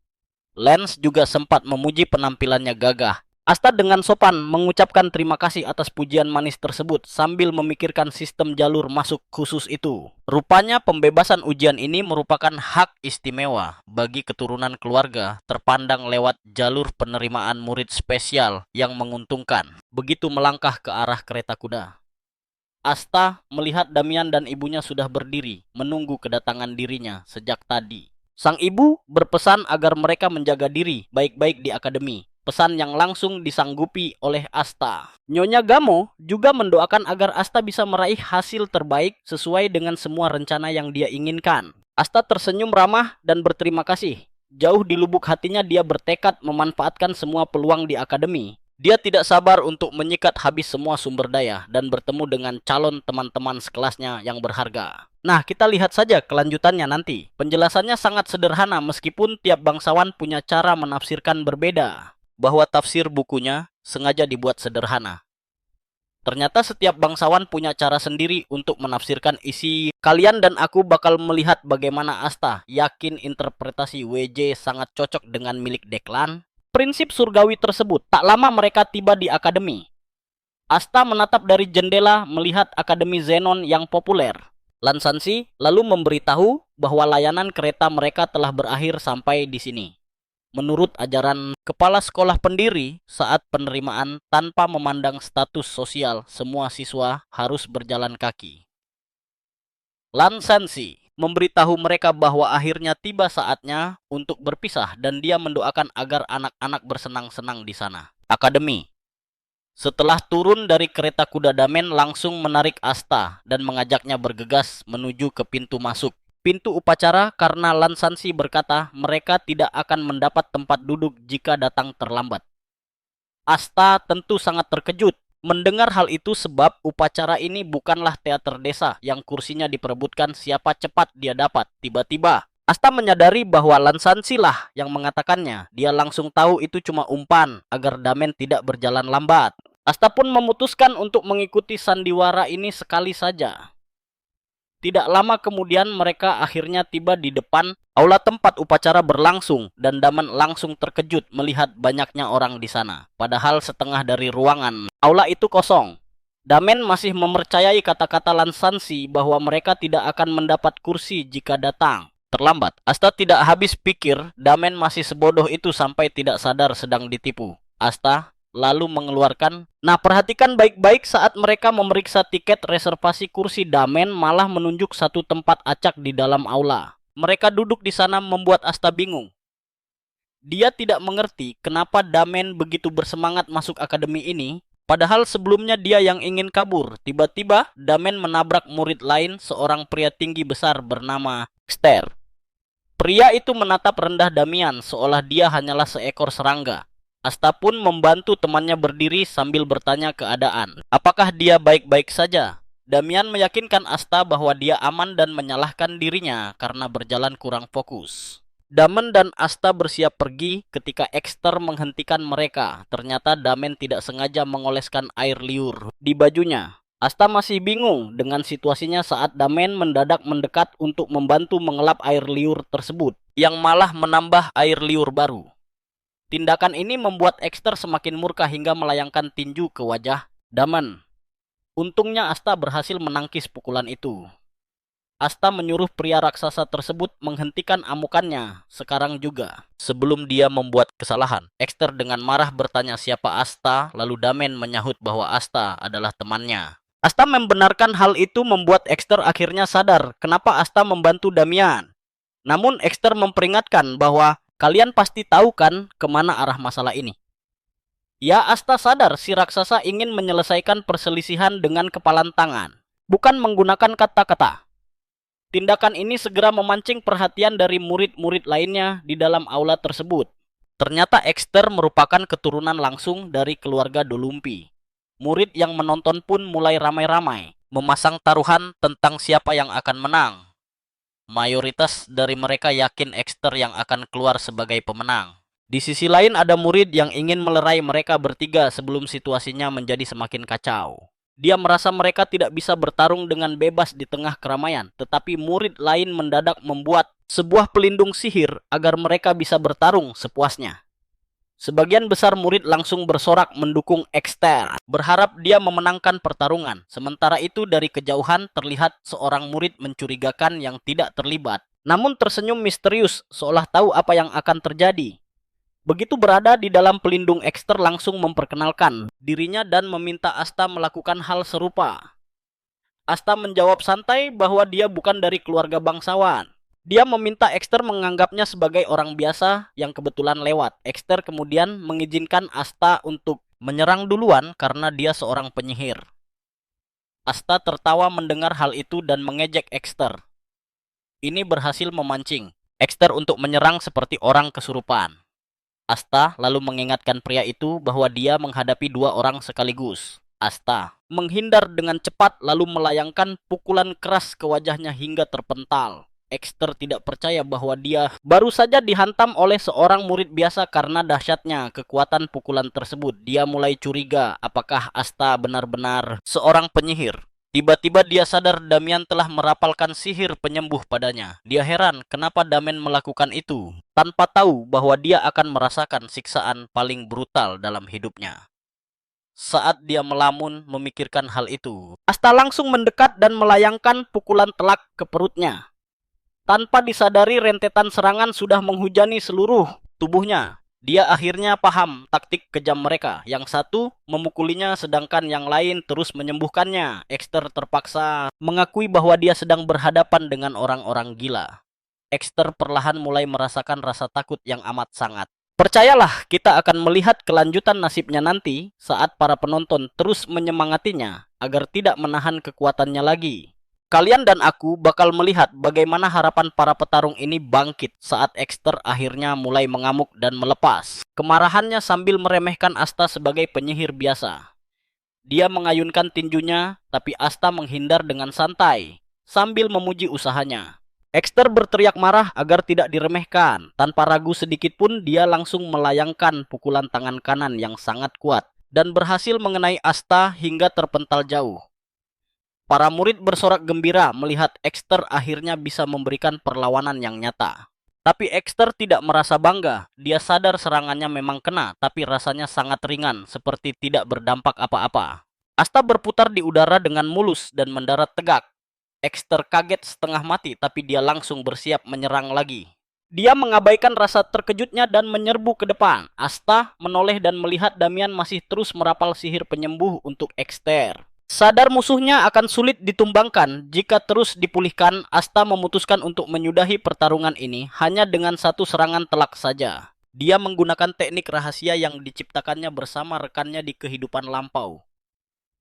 Lance juga sempat memuji penampilannya gagah. Asta dengan sopan mengucapkan terima kasih atas pujian manis tersebut sambil memikirkan sistem jalur masuk khusus itu. Rupanya pembebasan ujian ini merupakan hak istimewa bagi keturunan keluarga terpandang lewat jalur penerimaan murid spesial yang menguntungkan. Begitu melangkah ke arah kereta kuda. Asta melihat Damian dan ibunya sudah berdiri, menunggu kedatangan dirinya sejak tadi. Sang ibu berpesan agar mereka menjaga diri baik-baik di akademi. Pesan yang langsung disanggupi oleh Asta. Nyonya Gamo juga mendoakan agar Asta bisa meraih hasil terbaik sesuai dengan semua rencana yang dia inginkan. Asta tersenyum ramah dan berterima kasih. Jauh di lubuk hatinya dia bertekad memanfaatkan semua peluang di akademi. Dia tidak sabar untuk menyikat habis semua sumber daya dan bertemu dengan calon teman-teman sekelasnya yang berharga. Nah, kita lihat saja kelanjutannya nanti. Penjelasannya sangat sederhana meskipun tiap bangsawan punya cara menafsirkan berbeda. Bahwa tafsir bukunya sengaja dibuat sederhana. Ternyata setiap bangsawan punya cara sendiri untuk menafsirkan isi. Kalian dan aku bakal melihat bagaimana Asta yakin interpretasi WJ sangat cocok dengan milik Deklan. Prinsip surgawi tersebut, tak lama mereka tiba di akademi. Asta menatap dari jendela melihat akademi Zenon yang populer. Lansansi lalu memberitahu bahwa layanan kereta mereka telah berakhir sampai di sini. Menurut ajaran kepala sekolah pendiri, saat penerimaan tanpa memandang status sosial, semua siswa harus berjalan kaki. Lansansi memberitahu mereka bahwa akhirnya tiba saatnya untuk berpisah dan dia mendoakan agar anak-anak bersenang-senang di sana. Akademi. Setelah turun dari kereta kuda Damen langsung menarik Asta dan mengajaknya bergegas menuju ke pintu masuk. Pintu upacara karena Lansansi berkata mereka tidak akan mendapat tempat duduk jika datang terlambat. Asta tentu sangat terkejut mendengar hal itu sebab upacara ini bukanlah teater desa yang kursinya diperebutkan siapa cepat dia dapat. Tiba-tiba Asta menyadari bahwa Lansansi lah yang mengatakannya. Dia langsung tahu itu cuma umpan agar Damen tidak berjalan lambat. Asta pun memutuskan untuk mengikuti sandiwara ini sekali saja. Tidak lama kemudian mereka akhirnya tiba di depan aula tempat upacara berlangsung dan Damen langsung terkejut melihat banyaknya orang di sana. Padahal setengah dari ruangan aula itu kosong. Damen masih mempercayai kata-kata Lansansi bahwa mereka tidak akan mendapat kursi jika datang terlambat. Asta tidak habis pikir Damen masih sebodoh itu sampai tidak sadar sedang ditipu. Asta lalu mengeluarkan. Nah, perhatikan baik-baik saat mereka memeriksa tiket reservasi kursi Damen malah menunjuk satu tempat acak di dalam aula. Mereka duduk di sana membuat Asta bingung. Dia tidak mengerti kenapa Damen begitu bersemangat masuk akademi ini, padahal sebelumnya dia yang ingin kabur. Tiba-tiba Damen menabrak murid lain, seorang pria tinggi besar bernama Ekster. Pria itu menatap rendah Damian seolah dia hanyalah seekor serangga. Asta pun membantu temannya berdiri sambil bertanya keadaan. Apakah dia baik-baik saja? Damian meyakinkan Asta bahwa dia aman dan menyalahkan dirinya karena berjalan kurang fokus. Damen dan Asta bersiap pergi ketika Ekster menghentikan mereka. Ternyata Damen tidak sengaja mengoleskan air liur di bajunya. Asta masih bingung dengan situasinya saat Damen mendadak mendekat untuk membantu mengelap air liur tersebut, yang malah menambah air liur baru. Tindakan ini membuat Ekster semakin murka hingga melayangkan tinju ke wajah Damen. Untungnya Asta berhasil menangkis pukulan itu. Asta menyuruh pria raksasa tersebut menghentikan amukannya sekarang juga. Sebelum dia membuat kesalahan, Ekster dengan marah bertanya siapa Asta, lalu Damen menyahut bahwa Asta adalah temannya. Asta membenarkan hal itu membuat Ekster akhirnya sadar kenapa Asta membantu Damian. Namun Ekster memperingatkan bahwa kalian pasti tahu kan kemana arah masalah ini. Ya, Asta sadar si raksasa ingin menyelesaikan perselisihan dengan kepalan tangan, bukan menggunakan kata-kata. Tindakan ini segera memancing perhatian dari murid-murid lainnya di dalam aula tersebut. Ternyata Ekster merupakan keturunan langsung dari keluarga Dolumpi. Murid yang menonton pun mulai ramai-ramai, memasang taruhan tentang siapa yang akan menang. Mayoritas dari mereka yakin Ekster yang akan keluar sebagai pemenang. Di sisi lain ada murid yang ingin melerai mereka bertiga sebelum situasinya menjadi semakin kacau. Dia merasa mereka tidak bisa bertarung dengan bebas di tengah keramaian, tetapi murid lain mendadak membuat sebuah pelindung sihir agar mereka bisa bertarung sepuasnya. Sebagian besar murid langsung bersorak mendukung Ekster, berharap dia memenangkan pertarungan. Sementara itu dari kejauhan terlihat seorang murid mencurigakan yang tidak terlibat, namun tersenyum misterius seolah tahu apa yang akan terjadi. Begitu berada di dalam pelindung, Ekster langsung memperkenalkan dirinya dan meminta Asta melakukan hal serupa. Asta menjawab santai bahwa dia bukan dari keluarga bangsawan. Dia meminta Ekster menganggapnya sebagai orang biasa yang kebetulan lewat. Ekster kemudian mengizinkan Asta untuk menyerang duluan karena dia seorang penyihir. Asta tertawa mendengar hal itu dan mengejek Ekster. Ini berhasil memancing Ekster untuk menyerang seperti orang kesurupan. Asta lalu mengingatkan pria itu bahwa dia menghadapi dua orang sekaligus. Asta menghindar dengan cepat lalu melayangkan pukulan keras ke wajahnya hingga terpental. Ekster tidak percaya bahwa dia baru saja dihantam oleh seorang murid biasa karena dahsyatnya kekuatan pukulan tersebut. Dia mulai curiga apakah Asta benar-benar seorang penyihir. Tiba-tiba dia sadar Damian telah merapalkan sihir penyembuh padanya. Dia heran kenapa Damian melakukan itu, tanpa tahu bahwa dia akan merasakan siksaan paling brutal dalam hidupnya. Saat dia melamun memikirkan hal itu, Asta langsung mendekat dan melayangkan pukulan telak ke perutnya. Tanpa disadari rentetan serangan sudah menghujani seluruh tubuhnya. Dia akhirnya paham taktik kejam mereka. Yang satu memukulinya sedangkan yang lain terus menyembuhkannya. Ekster terpaksa mengakui bahwa dia sedang berhadapan dengan orang-orang gila. Ekster perlahan mulai merasakan rasa takut yang amat sangat. Percayalah, kita akan melihat kelanjutan nasibnya nanti saat para penonton terus menyemangatinya agar tidak menahan kekuatannya lagi. Kalian dan aku bakal melihat bagaimana harapan para petarung ini bangkit saat Ekster akhirnya mulai mengamuk dan melepas kemarahannya sambil meremehkan Asta sebagai penyihir biasa. Dia mengayunkan tinjunya, tapi Asta menghindar dengan santai sambil memuji usahanya. Ekster berteriak marah agar tidak diremehkan. Tanpa ragu sedikit pun dia langsung melayangkan pukulan tangan kanan yang sangat kuat dan berhasil mengenai Asta hingga terpental jauh. Para murid bersorak gembira melihat Ekster akhirnya bisa memberikan perlawanan yang nyata. Tapi Ekster tidak merasa bangga. Dia sadar serangannya memang kena, tapi rasanya sangat ringan, seperti tidak berdampak apa-apa. Asta berputar di udara dengan mulus dan mendarat tegak. Ekster kaget setengah mati, tapi dia langsung bersiap menyerang lagi. Dia mengabaikan rasa terkejutnya dan menyerbu ke depan. Asta menoleh dan melihat Damian masih terus merapal sihir penyembuh untuk Ekster. Sadar musuhnya akan sulit ditumbangkan jika terus dipulihkan, Asta memutuskan untuk menyudahi pertarungan ini hanya dengan satu serangan telak saja. Dia menggunakan teknik rahasia yang diciptakannya bersama rekannya di kehidupan lampau.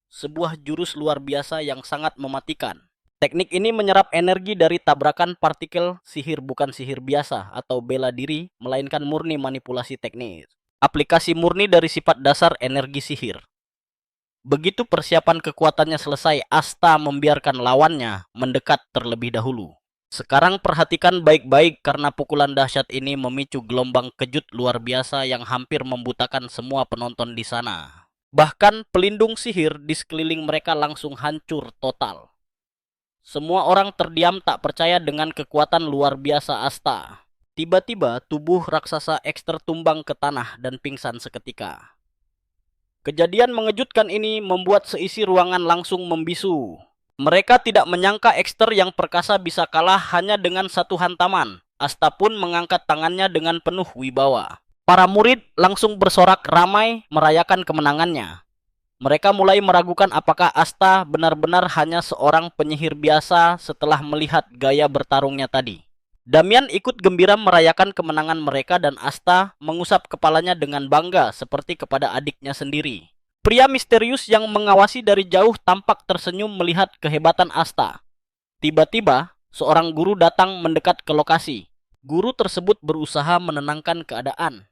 Sebuah jurus luar biasa yang sangat mematikan. Teknik ini menyerap energi dari tabrakan partikel sihir bukan sihir biasa atau bela diri, melainkan murni manipulasi teknis. Aplikasi murni dari sifat dasar energi sihir. Begitu persiapan kekuatannya selesai, Asta membiarkan lawannya mendekat terlebih dahulu. Sekarang perhatikan baik-baik karena pukulan dahsyat ini memicu gelombang kejut luar biasa yang hampir membutakan semua penonton di sana. Bahkan pelindung sihir di sekeliling mereka langsung hancur total. Semua orang terdiam tak percaya dengan kekuatan luar biasa Asta. Tiba-tiba tubuh raksasa Ekster tumbang ke tanah dan pingsan seketika. Kejadian mengejutkan ini membuat seisi ruangan langsung membisu. Mereka tidak menyangka Ekster yang perkasa bisa kalah hanya dengan satu hantaman. Asta pun mengangkat tangannya dengan penuh wibawa. Para murid langsung bersorak ramai merayakan kemenangannya. Mereka mulai meragukan apakah Asta benar-benar hanya seorang penyihir biasa setelah melihat gaya bertarungnya tadi. Damian ikut gembira merayakan kemenangan mereka dan Asta mengusap kepalanya dengan bangga seperti kepada adiknya sendiri. Pria misterius yang mengawasi dari jauh tampak tersenyum melihat kehebatan Asta. Tiba-tiba, seorang guru datang mendekat ke lokasi. Guru tersebut berusaha menenangkan keadaan.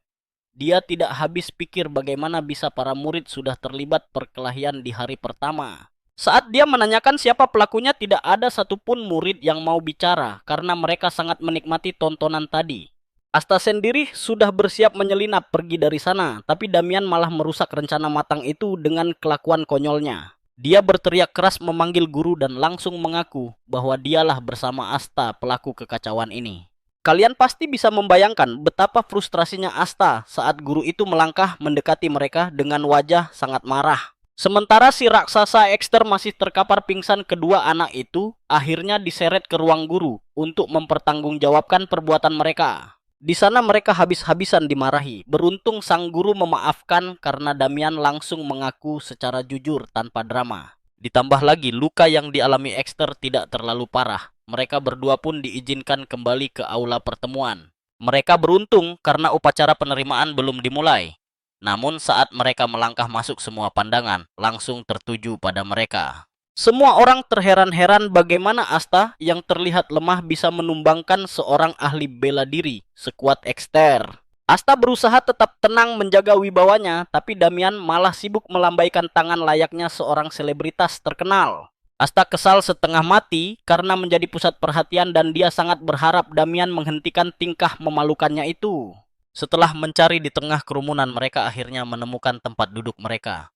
Dia tidak habis pikir bagaimana bisa para murid sudah terlibat perkelahian di hari pertama. Saat dia menanyakan siapa pelakunya, tidak ada satupun murid yang mau bicara karena mereka sangat menikmati tontonan tadi. Asta sendiri sudah bersiap menyelinap pergi dari sana, tapi Damian malah merusak rencana matang itu dengan kelakuan konyolnya. Dia berteriak keras memanggil guru dan langsung mengaku bahwa dialah bersama Asta pelaku kekacauan ini. Kalian pasti bisa membayangkan betapa frustrasinya Asta saat guru itu melangkah mendekati mereka dengan wajah sangat marah. Sementara si raksasa Ekster masih terkapar pingsan, kedua anak itu akhirnya diseret ke ruang guru untuk mempertanggungjawabkan perbuatan mereka. Di sana mereka habis-habisan dimarahi. Beruntung sang guru memaafkan karena Damian langsung mengaku secara jujur tanpa drama. Ditambah lagi luka yang dialami Exter tidak terlalu parah. Mereka berdua pun diizinkan kembali ke aula pertemuan. Mereka beruntung karena upacara penerimaan belum dimulai. Namun saat mereka melangkah masuk, semua pandangan langsung tertuju pada mereka. Semua orang terheran-heran bagaimana Asta yang terlihat lemah bisa menumbangkan seorang ahli bela diri sekuat Exter. Asta berusaha tetap tenang menjaga wibawanya, tapi Damian malah sibuk melambaikan tangan layaknya seorang selebritas terkenal. Asta kesal setengah mati karena menjadi pusat perhatian dan dia sangat berharap Damian menghentikan tingkah memalukannya itu. Setelah mencari di tengah kerumunan, mereka akhirnya menemukan tempat duduk mereka.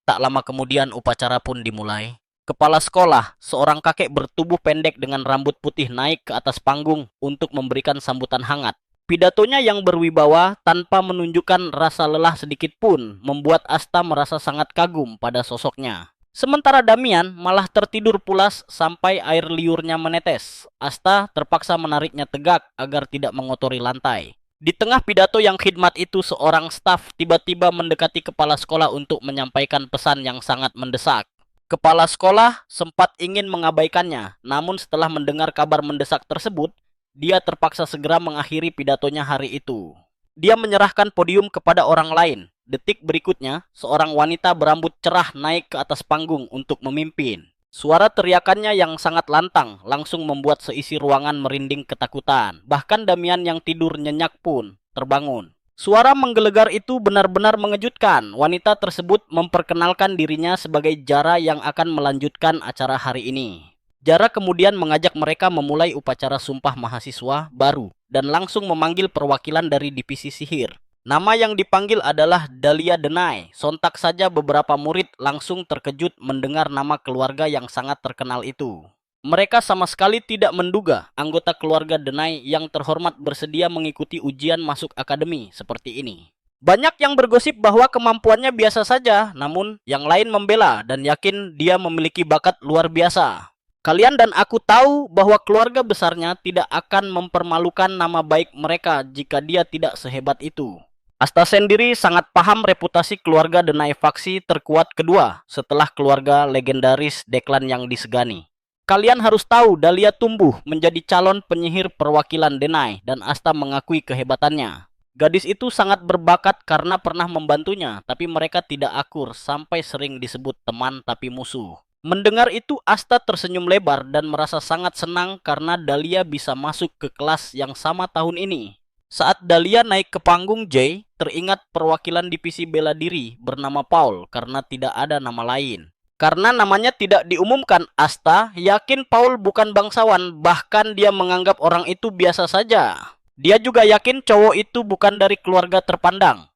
Tak lama kemudian upacara pun dimulai. Kepala sekolah, seorang kakek bertubuh pendek dengan rambut putih, naik ke atas panggung untuk memberikan sambutan hangat. Pidatonya yang berwibawa tanpa menunjukkan rasa lelah sedikit pun membuat Asta merasa sangat kagum pada sosoknya. Sementara Damian malah tertidur pulas sampai air liurnya menetes. Asta terpaksa menariknya tegak agar tidak mengotori lantai. Di tengah pidato yang khidmat itu, seorang staf tiba-tiba mendekati kepala sekolah untuk menyampaikan pesan yang sangat mendesak. Kepala sekolah sempat ingin mengabaikannya, namun setelah mendengar kabar mendesak tersebut, dia terpaksa segera mengakhiri pidatonya hari itu. Dia menyerahkan podium kepada orang lain. Detik berikutnya, seorang wanita berambut cerah naik ke atas panggung untuk memimpin. Suara teriakannya yang sangat lantang langsung membuat seisi ruangan merinding ketakutan. Bahkan Damian yang tidur nyenyak pun terbangun. Suara menggelegar itu benar-benar mengejutkan. Wanita tersebut memperkenalkan dirinya sebagai Jara yang akan melanjutkan acara hari ini. Jara kemudian mengajak mereka memulai upacara sumpah mahasiswa baru dan langsung memanggil perwakilan dari divisi sihir. Nama yang dipanggil adalah Dahlia Denai. Sontak saja beberapa murid langsung terkejut mendengar nama keluarga yang sangat terkenal itu. Mereka sama sekali tidak menduga anggota keluarga Denai yang terhormat bersedia mengikuti ujian masuk akademi seperti ini. Banyak yang bergosip bahwa kemampuannya biasa saja, namun yang lain membela dan yakin dia memiliki bakat luar biasa. Kalian dan aku tahu bahwa keluarga besarnya tidak akan mempermalukan nama baik mereka jika dia tidak sehebat itu. Asta sendiri sangat paham reputasi keluarga Denai, faksi terkuat kedua setelah keluarga legendaris Deklan yang disegani. Kalian harus tahu Dahlia tumbuh menjadi calon penyihir perwakilan Denai dan Asta mengakui kehebatannya. Gadis itu sangat berbakat karena pernah membantunya, tapi mereka tidak akur sampai sering disebut teman tapi musuh. Mendengar itu Asta tersenyum lebar dan merasa sangat senang karena Dahlia bisa masuk ke kelas yang sama tahun ini. Saat Dahlia naik ke panggung, Jay teringat perwakilan divisi bela diri bernama Paul karena tidak ada nama lain. Karena namanya tidak diumumkan, Asta yakin Paul bukan bangsawan, bahkan dia menganggap orang itu biasa saja. Dia juga yakin cowok itu bukan dari keluarga terpandang.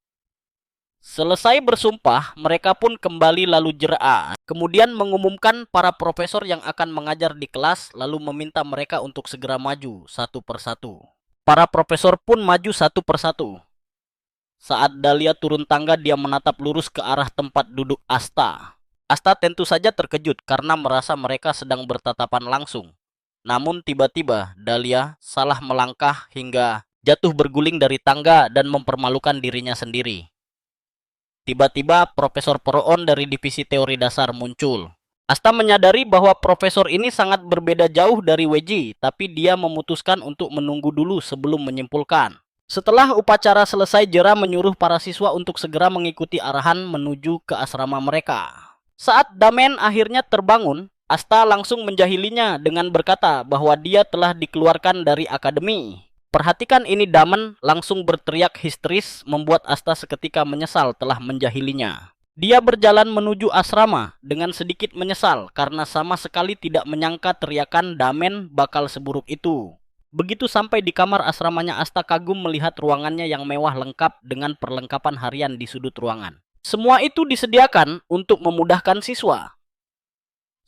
Selesai bersumpah, mereka pun kembali lalu jera. Kemudian mengumumkan para profesor yang akan mengajar di kelas, lalu meminta mereka untuk segera maju satu persatu. Para profesor pun maju satu persatu. Saat Dahlia turun tangga, dia menatap lurus ke arah tempat duduk Asta. Asta tentu saja terkejut karena merasa mereka sedang bertatapan langsung. Namun tiba-tiba Dahlia salah melangkah hingga jatuh berguling dari tangga dan mempermalukan dirinya sendiri. Tiba-tiba Profesor Poroon dari divisi teori dasar muncul. Asta menyadari bahwa profesor ini sangat berbeda jauh dari Weji, tapi dia memutuskan untuk menunggu dulu sebelum menyimpulkan. Setelah upacara selesai, Jera menyuruh para siswa untuk segera mengikuti arahan menuju ke asrama mereka. Saat Damen akhirnya terbangun, Asta langsung menjahilinya dengan berkata bahwa dia telah dikeluarkan dari akademi. Perhatikan ini, Damen langsung berteriak histeris membuat Asta seketika menyesal telah menjahilinya. Dia berjalan menuju asrama dengan sedikit menyesal karena sama sekali tidak menyangka teriakan Damen bakal seburuk itu. Begitu sampai di kamar asramanya, Asta kagum melihat ruangannya yang mewah lengkap dengan perlengkapan harian di sudut ruangan. Semua itu disediakan untuk memudahkan siswa.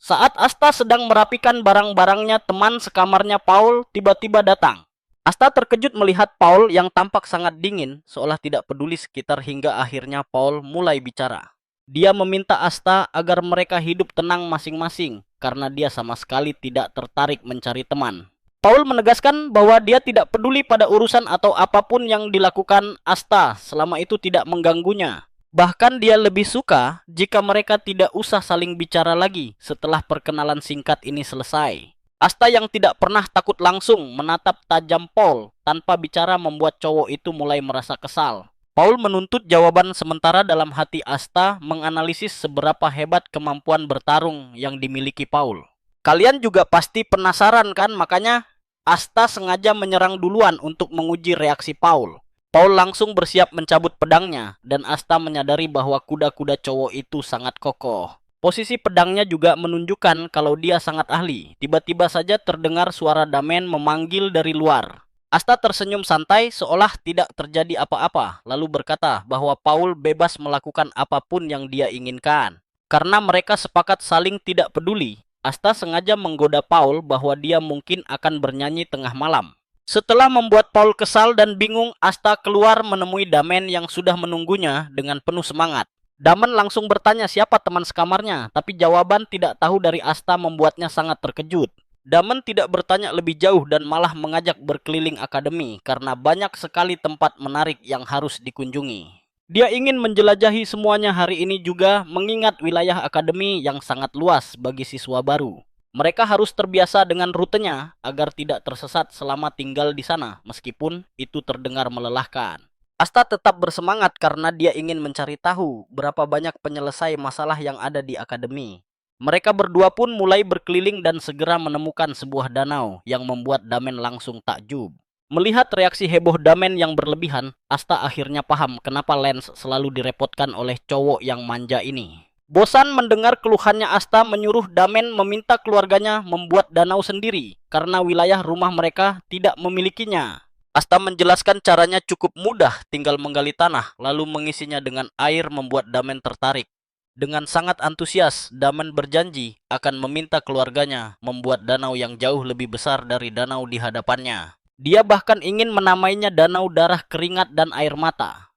Saat Asta sedang merapikan barang-barangnya, teman sekamarnya Paul tiba-tiba datang. Asta terkejut melihat Paul yang tampak sangat dingin, seolah tidak peduli sekitar, hingga akhirnya Paul mulai bicara. Dia meminta Asta agar mereka hidup tenang masing-masing, karena dia sama sekali tidak tertarik mencari teman. Paul menegaskan bahwa dia tidak peduli pada urusan atau apapun yang dilakukan Asta selama itu tidak mengganggunya. Bahkan dia lebih suka jika mereka tidak usah saling bicara lagi setelah perkenalan singkat ini selesai. Asta yang tidak pernah takut langsung menatap tajam Paul tanpa bicara membuat cowok itu mulai merasa kesal. Paul menuntut jawaban sementara dalam hati Asta menganalisis seberapa hebat kemampuan bertarung yang dimiliki Paul. Kalian juga pasti penasaran kan, makanya Asta sengaja menyerang duluan untuk menguji reaksi Paul. Paul langsung bersiap mencabut pedangnya dan Asta menyadari bahwa kuda-kuda cowok itu sangat kokoh. Posisi pedangnya juga menunjukkan kalau dia sangat ahli. Tiba-tiba saja terdengar suara Damen memanggil dari luar. Asta tersenyum santai seolah tidak terjadi apa-apa, lalu berkata bahwa Paul bebas melakukan apapun yang dia inginkan. Karena mereka sepakat saling tidak peduli, Asta sengaja menggoda Paul bahwa dia mungkin akan bernyanyi tengah malam. Setelah membuat Paul kesal dan bingung, Asta keluar menemui Damen yang sudah menunggunya dengan penuh semangat. Damen langsung bertanya siapa teman sekamarnya, tapi jawaban tidak tahu dari Asta membuatnya sangat terkejut. Damen tidak bertanya lebih jauh dan malah mengajak berkeliling akademi karena banyak sekali tempat menarik yang harus dikunjungi. Dia ingin menjelajahi semuanya hari ini juga, mengingat wilayah akademi yang sangat luas bagi siswa baru. Mereka harus terbiasa dengan rutenya agar tidak tersesat selama tinggal di sana, meskipun itu terdengar melelahkan. Asta tetap bersemangat karena dia ingin mencari tahu berapa banyak penyelesai masalah yang ada di akademi. Mereka berdua pun mulai berkeliling dan segera menemukan sebuah danau yang membuat Damen langsung takjub. Melihat reaksi heboh Damen yang berlebihan, Asta akhirnya paham kenapa Lance selalu direpotkan oleh cowok yang manja ini. Bosan mendengar keluhannya, Asta menyuruh Damen meminta keluarganya membuat danau sendiri karena wilayah rumah mereka tidak memilikinya. Asta menjelaskan caranya cukup mudah, tinggal menggali tanah lalu mengisinya dengan air membuat Damen tertarik. Dengan sangat antusias, Damen berjanji akan meminta keluarganya membuat danau yang jauh lebih besar dari danau di hadapannya. Dia bahkan ingin menamainya Danau Darah Keringat dan Air Mata.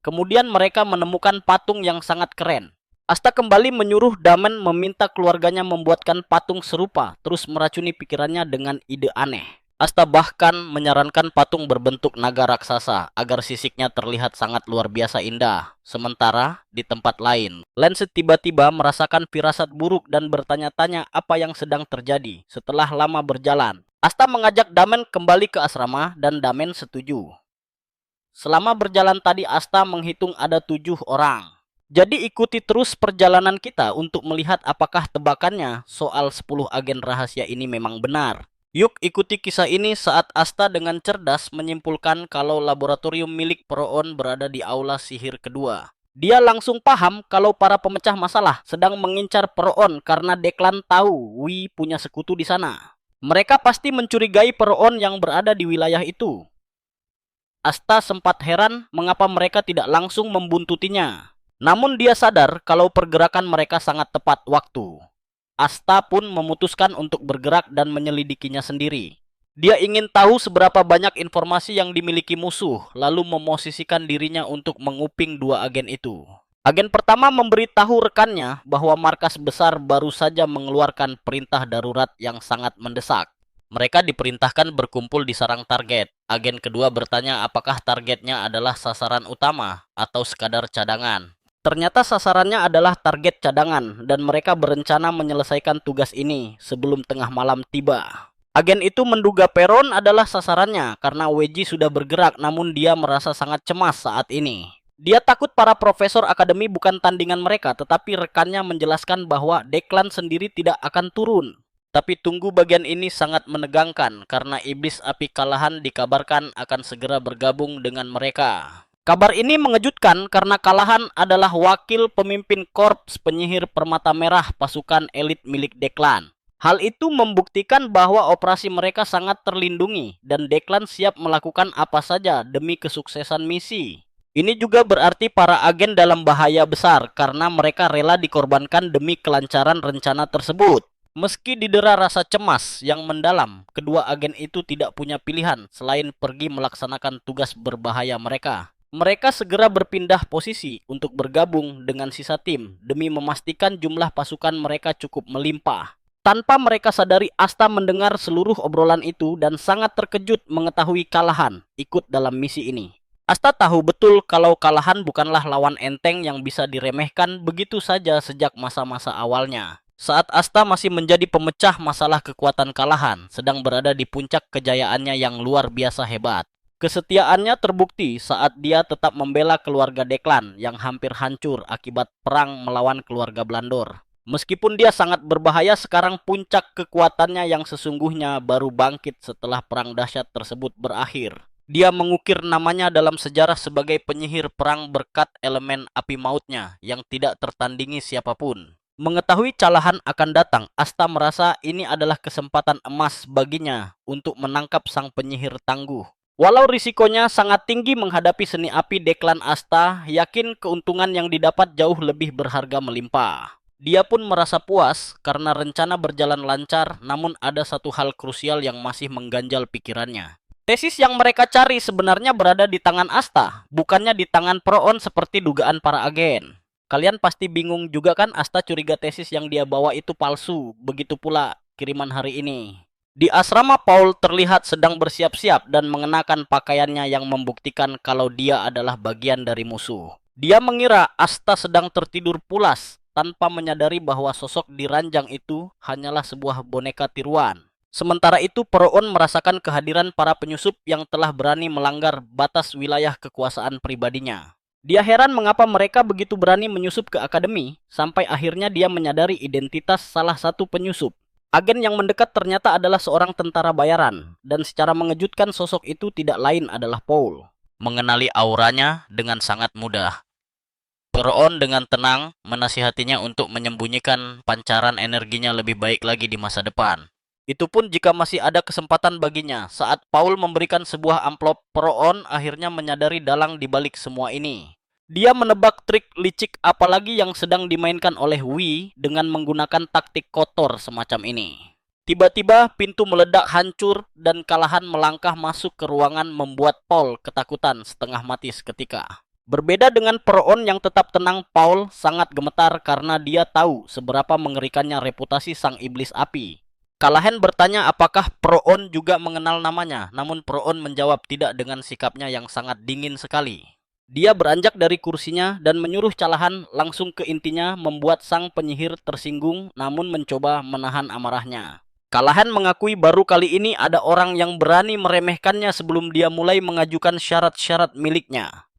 Kemudian mereka menemukan patung yang sangat keren. Asta kembali menyuruh Damen meminta keluarganya membuatkan patung serupa, terus meracuni pikirannya dengan ide aneh. Asta bahkan menyarankan patung berbentuk naga raksasa agar sisiknya terlihat sangat luar biasa indah. Sementara di tempat lain, Lance tiba-tiba merasakan firasat buruk dan bertanya-tanya apa yang sedang terjadi. Setelah lama berjalan, Asta mengajak Damen kembali ke asrama dan Damen setuju. Selama berjalan tadi Asta menghitung ada 7 orang. Jadi ikuti terus perjalanan kita untuk melihat apakah tebakannya soal 10 agen rahasia ini memang benar. Yuk ikuti kisah ini saat Asta dengan cerdas menyimpulkan kalau laboratorium milik Pro-On berada di aula sihir kedua. Dia langsung paham kalau para pemecah masalah sedang mengincar Pro-On karena Declan tahu Wi punya sekutu di sana. Mereka pasti mencurigai Pro-On yang berada di wilayah itu. Asta sempat heran mengapa mereka tidak langsung membuntutinya. Namun dia sadar kalau pergerakan mereka sangat tepat waktu. Asta pun memutuskan untuk bergerak dan menyelidikinya sendiri. Dia ingin tahu seberapa banyak informasi yang dimiliki musuh, lalu memosisikan dirinya untuk menguping 2 agen itu. Agen pertama memberitahu rekannya bahwa markas besar baru saja mengeluarkan perintah darurat yang sangat mendesak. Mereka diperintahkan berkumpul di sarang target. Agen kedua bertanya apakah targetnya adalah sasaran utama atau sekadar cadangan. Ternyata sasarannya adalah target cadangan dan mereka berencana menyelesaikan tugas ini sebelum tengah malam tiba. Agen itu menduga Peron adalah sasarannya karena Weji sudah bergerak namun dia merasa sangat cemas saat ini. Dia takut para profesor akademi bukan tandingan mereka, tetapi rekannya menjelaskan bahwa Declan sendiri tidak akan turun. Tapi tunggu, bagian ini sangat menegangkan karena iblis api Kalahan dikabarkan akan segera bergabung dengan mereka. Kabar ini mengejutkan karena Kalahan adalah wakil pemimpin korps penyihir permata merah pasukan elit milik Declan. Hal itu membuktikan bahwa operasi mereka sangat terlindungi dan Declan siap melakukan apa saja demi kesuksesan misi. Ini juga berarti para agen dalam bahaya besar karena mereka rela dikorbankan demi kelancaran rencana tersebut. Meski didera rasa cemas yang mendalam, kedua agen itu tidak punya pilihan selain pergi melaksanakan tugas berbahaya mereka. Mereka segera berpindah posisi untuk bergabung dengan sisa tim demi memastikan jumlah pasukan mereka cukup melimpah. Tanpa mereka sadari, Asta mendengar seluruh obrolan itu dan sangat terkejut mengetahui Kalahan ikut dalam misi ini. Asta tahu betul kalau Kalahan bukanlah lawan enteng yang bisa diremehkan begitu saja sejak masa-masa awalnya. Saat Asta masih menjadi pemecah masalah kekuatan Kalahan, sedang berada di puncak kejayaannya yang luar biasa hebat. Kesetiaannya terbukti saat dia tetap membela keluarga Deklan yang hampir hancur akibat perang melawan keluarga Blandor. Meskipun dia sangat berbahaya, sekarang puncak kekuatannya yang sesungguhnya baru bangkit setelah perang dahsyat tersebut berakhir. Dia mengukir namanya dalam sejarah sebagai penyihir perang berkat elemen api mautnya yang tidak tertandingi siapapun. Mengetahui Calahan akan datang, Asta merasa ini adalah kesempatan emas baginya untuk menangkap sang penyihir tangguh. Walau risikonya sangat tinggi menghadapi seni api Deklan Asta, yakin keuntungan yang didapat jauh lebih berharga melimpah. Dia pun merasa puas karena rencana berjalan lancar, namun ada satu hal krusial yang masih mengganjal pikirannya. Tesis yang mereka cari sebenarnya berada di tangan Asta, bukannya di tangan Pro-On seperti dugaan para agen. Kalian pasti bingung juga kan, Asta curiga tesis yang dia bawa itu palsu, begitu pula kiriman hari ini. Di asrama, Paul terlihat sedang bersiap-siap dan mengenakan pakaiannya yang membuktikan kalau dia adalah bagian dari musuh. Dia mengira Asta sedang tertidur pulas, tanpa menyadari bahwa sosok di ranjang itu hanyalah sebuah boneka tiruan. Sementara itu, Pro-On merasakan kehadiran para penyusup yang telah berani melanggar batas wilayah kekuasaan pribadinya. Dia heran mengapa mereka begitu berani menyusup ke akademi, sampai akhirnya dia menyadari identitas salah satu penyusup. Agen yang mendekat ternyata adalah seorang tentara bayaran, dan secara mengejutkan sosok itu tidak lain adalah Paul. Mengenali auranya dengan sangat mudah. Pro-On dengan tenang menasihatinya untuk menyembunyikan pancaran energinya lebih baik lagi di masa depan. Itu pun jika masih ada kesempatan baginya. Saat Paul memberikan sebuah amplop, Pro-On akhirnya menyadari dalang di balik semua ini. Dia menebak trik licik apalagi yang sedang dimainkan oleh Wee dengan menggunakan taktik kotor semacam ini. Tiba-tiba pintu meledak hancur dan Kalahan melangkah masuk ke ruangan membuat Paul ketakutan setengah mati seketika. Berbeda dengan Pro-On yang tetap tenang, Paul sangat gemetar karena dia tahu seberapa mengerikannya reputasi sang iblis api. Kalahan bertanya apakah Pro-On juga mengenal namanya, namun Pro-On menjawab tidak dengan sikapnya yang sangat dingin sekali. Dia beranjak dari kursinya dan menyuruh Calahan langsung ke intinya, membuat sang penyihir tersinggung namun mencoba menahan amarahnya. Kalahan mengakui baru kali ini ada orang yang berani meremehkannya sebelum dia mulai mengajukan syarat-syarat miliknya.